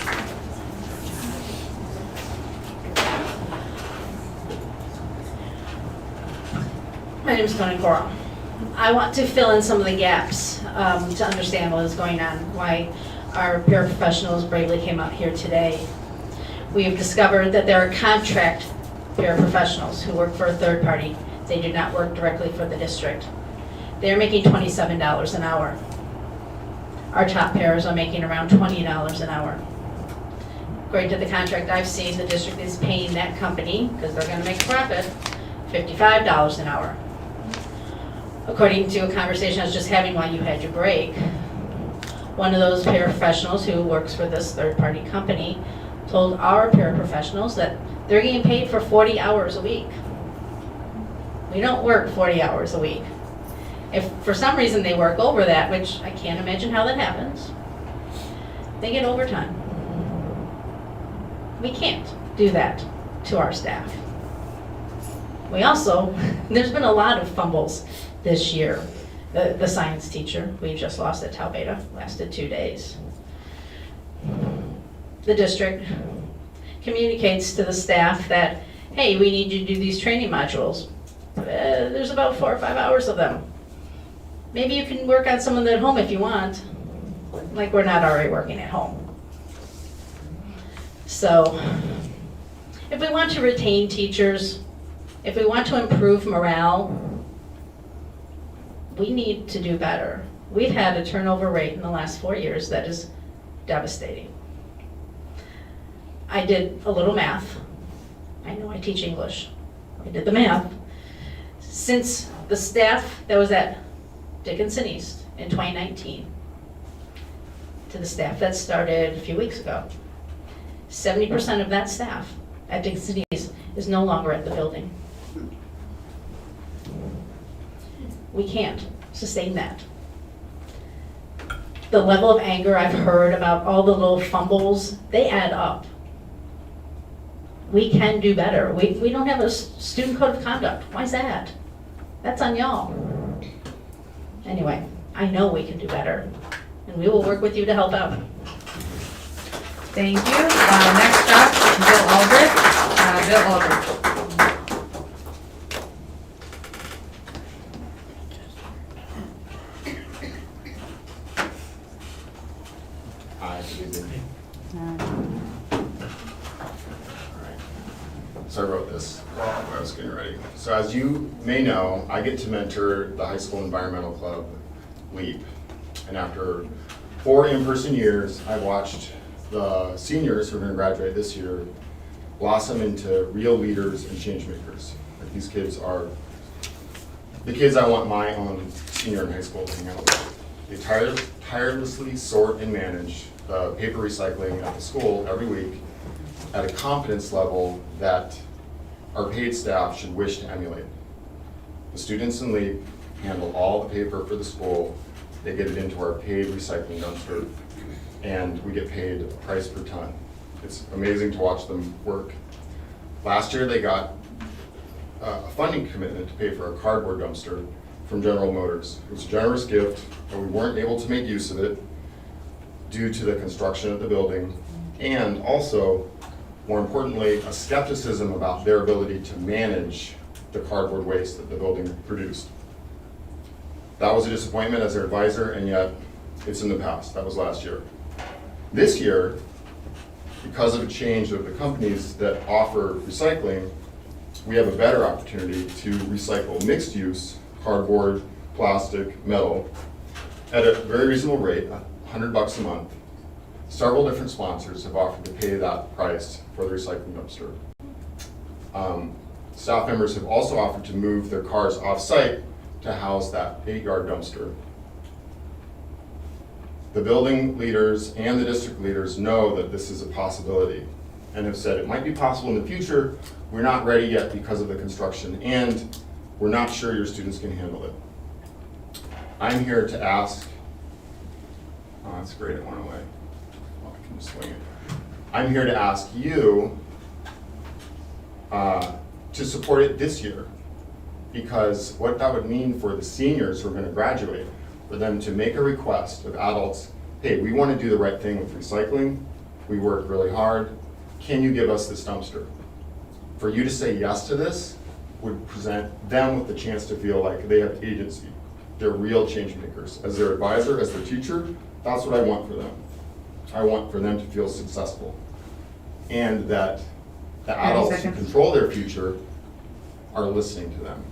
My name is Tony Coral. I want to fill in some of the gaps to understand what is going on, why our paraprofessionals bravely came out here today. We have discovered that there are contract paraprofessionals who work for a third party. They do not work directly for the district. They are making $27 an hour. Our top pairs are making around $20 an hour. According to the contract I've seen, the district is paying that company, because they're going to make a profit, $55 an hour. According to a conversation I was just having while you had your break, one of those paraprofessionals who works for this third-party company told our paraprofessionals that they're getting paid for 40 hours a week. We don't work 40 hours a week. If for some reason they work over that, which I can't imagine how that happens, they get overtime. We can't do that to our staff. We also, there's been a lot of fumbles this year. The science teacher, we just lost at Taubeta, lasted 2 days. The district communicates to the staff that, hey, we need you to do these training modules. There's about 4 or 5 hours of them. Maybe you can work on some of them at home if you want. Like we're not already working at home. So, if we want to retain teachers, if we want to improve morale, we need to do better. We've had a turnover rate in the last 4 years that is devastating. I did a little math. I know I teach English. I did the math. Since the staff that was at Dickinson East in 2019 to the staff that started a few weeks ago, 70% of that staff at Dickinson East is no longer at the building. We can't sustain that. The level of anger I've heard about all the little fumbles, they add up. We can do better. We don't have a student code of conduct. Why is that? That's on y'all. Anyway, I know we can do better, and we will work with you to help out. Thank you. Next up, Bill Aldrich. Bill Aldrich. Hi, good evening. So I wrote this while I was getting ready. So as you may know, I get to mentor the high school environmental club, LEAP. And after 4 in-person years, I've watched the seniors who are going to graduate this year blossom into real leaders and change makers. Like, these kids are the kids I want my own senior in high school to hang out with. They tirelessly sort and manage the paper recycling at the school every week at a confidence level that our paid staff should wish to emulate. The students in LEAP handle all the paper for the school. They get it into our paid recycling dumpster, and we get paid a price per ton. It's amazing to watch them work. Last year, they got a funding commitment to pay for a cardboard dumpster from General Motors. It was a generous gift, but we weren't able to make use of it due to the construction of the building, and also, more importantly, a skepticism about their ability to manage the cardboard waste that the building produced. That was a disappointment as their advisor, and yet it's in the past. That was last year. This year, because of a change of the companies that offer recycling, we have a better opportunity to recycle mixed use, cardboard, plastic, metal, at a very reasonable rate, $100 a month. Several different sponsors have offered to pay that price for the recycling dumpster. Staff members have also offered to move their cars off-site to house that 8-yard dumpster. The building leaders and the district leaders know that this is a possibility and have said it might be possible in the future. We're not ready yet because of the construction, and we're not sure your students can handle it. I'm here to ask, oh, that's great, it went away. Well, I can just swing it. I'm here to ask you to support it this year, because what that would mean for the seniors who are going to graduate, for them to make a request of adults, hey, we want to do the right thing with recycling, we work really hard, can you give us this dumpster? For you to say yes to this would present them with the chance to feel like they have agency. They're real change makers. As their advisor, as their teacher, that's what I want for them. I want for them to feel successful. And that the adults who control their future are listening to them.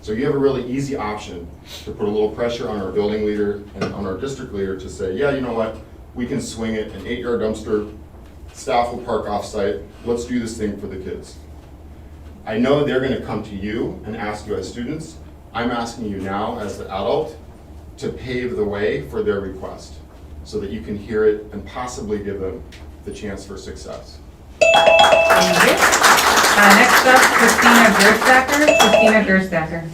So you have a really easy option to put a little pressure on our building leader and on our district leader to say, yeah, you know what, we can swing it, an 8-yard dumpster, staff will park off-site, let's do this thing for the kids. I know they're gonna come to you and ask you as students. I'm asking you now as the adult to pave the way for their request so that you can hear it and possibly give them the chance for success. Thank you. Next up, Christina Gerstacker.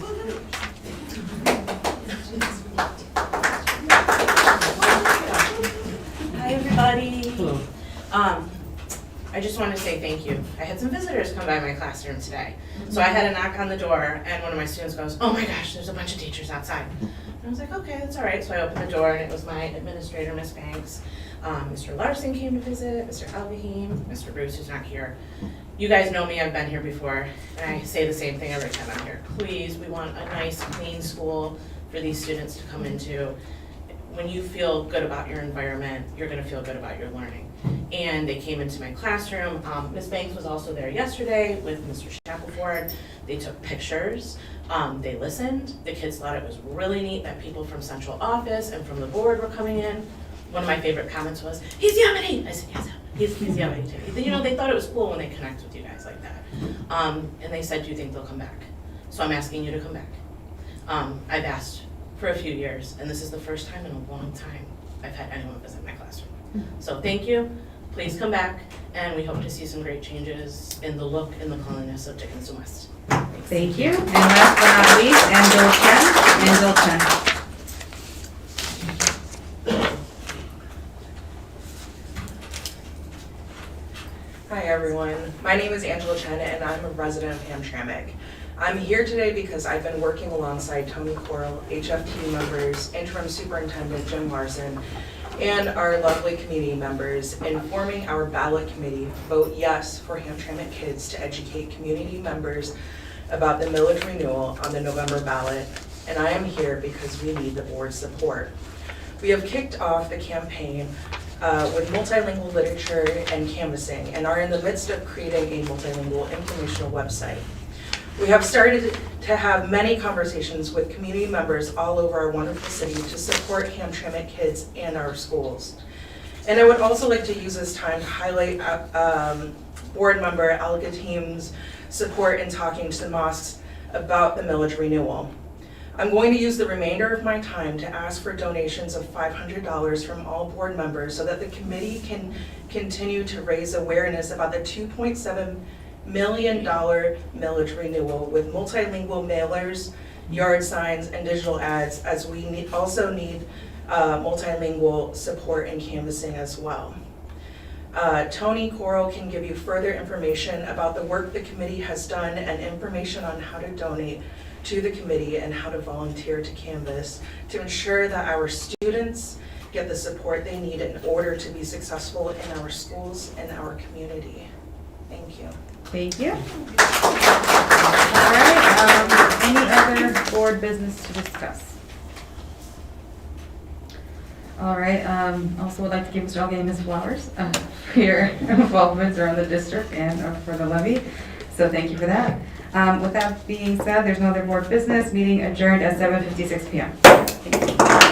Hi, everybody. Hello. I just want to say thank you. I had some visitors come by my classroom today. So I had a knock on the door, and one of my students goes, oh my gosh, there's a bunch of teachers outside. And I was like, okay, that's all right. So I opened the door, and it was my administrator, Miss Banks. Mr. Larson came to visit, Mr. Alvahim, Mr. Bruce, who's not here. You guys know me, I've been here before, and I say the same thing every time I'm here. Please, we want a nice, clean school for these students to come into. When you feel good about your environment, you're gonna feel good about your learning. And they came into my classroom. Ms. Banks was also there yesterday with Mr. Shackelford. They took pictures, they listened. The kids thought it was really neat that people from central office and from the board were coming in. One of my favorite comments was, he's Yemeni. I said, yes, he's Yemeni too. You know, they thought it was cool when they connect with you guys like that. And they said, do you think they'll come back? So I'm asking you to come back. I've asked for a few years, and this is the first time in a long time I've had anyone visit my classroom. So thank you, please come back, and we hope to see some great changes in the look and the cleanliness of Dickinson West. Thanks. Thank you. And last but not least, Angel Chen. Hi everyone, my name is Angela Chen and I'm a resident of Hamtramck. I'm here today because I've been working alongside Tony Coral, HFT members, Interim Superintendent Jim Larson, and our lovely community members in forming our ballot committee, Vote Yes for Hamtramck Kids, to educate community members about the millage renewal on the November ballot. And I am here because we need the board's support. We have kicked off the campaign with multilingual literature and canvassing and are in the midst of creating a multilingual informational website. We have started to have many conversations with community members all over our wonderful city to support Hamtramck kids and our schools. And I would also like to use this time to highlight board member Al-Ghatim's support in talking to the mosques about the millage renewal. I'm going to use the remainder of my time to ask for donations of $500 from all board members so that the committee can continue to raise awareness about the $2.7 million millage renewal with multilingual mailers, yard signs, and digital ads, as we also need multilingual support and canvassing as well. Tony Coral can give you further information about the work the committee has done and information on how to donate to the committee and how to volunteer to canvass to ensure that our students get the support they need in order to be successful in our schools and our community. Thank you. Thank you. All right, any other board business to discuss? All right, also would like to give Mr. Algame his flowers for your involvement around the district and for the levy. So thank you for that. With that being said, there's no other board business. Meeting adjourned at 7:56 p.m. Thank you.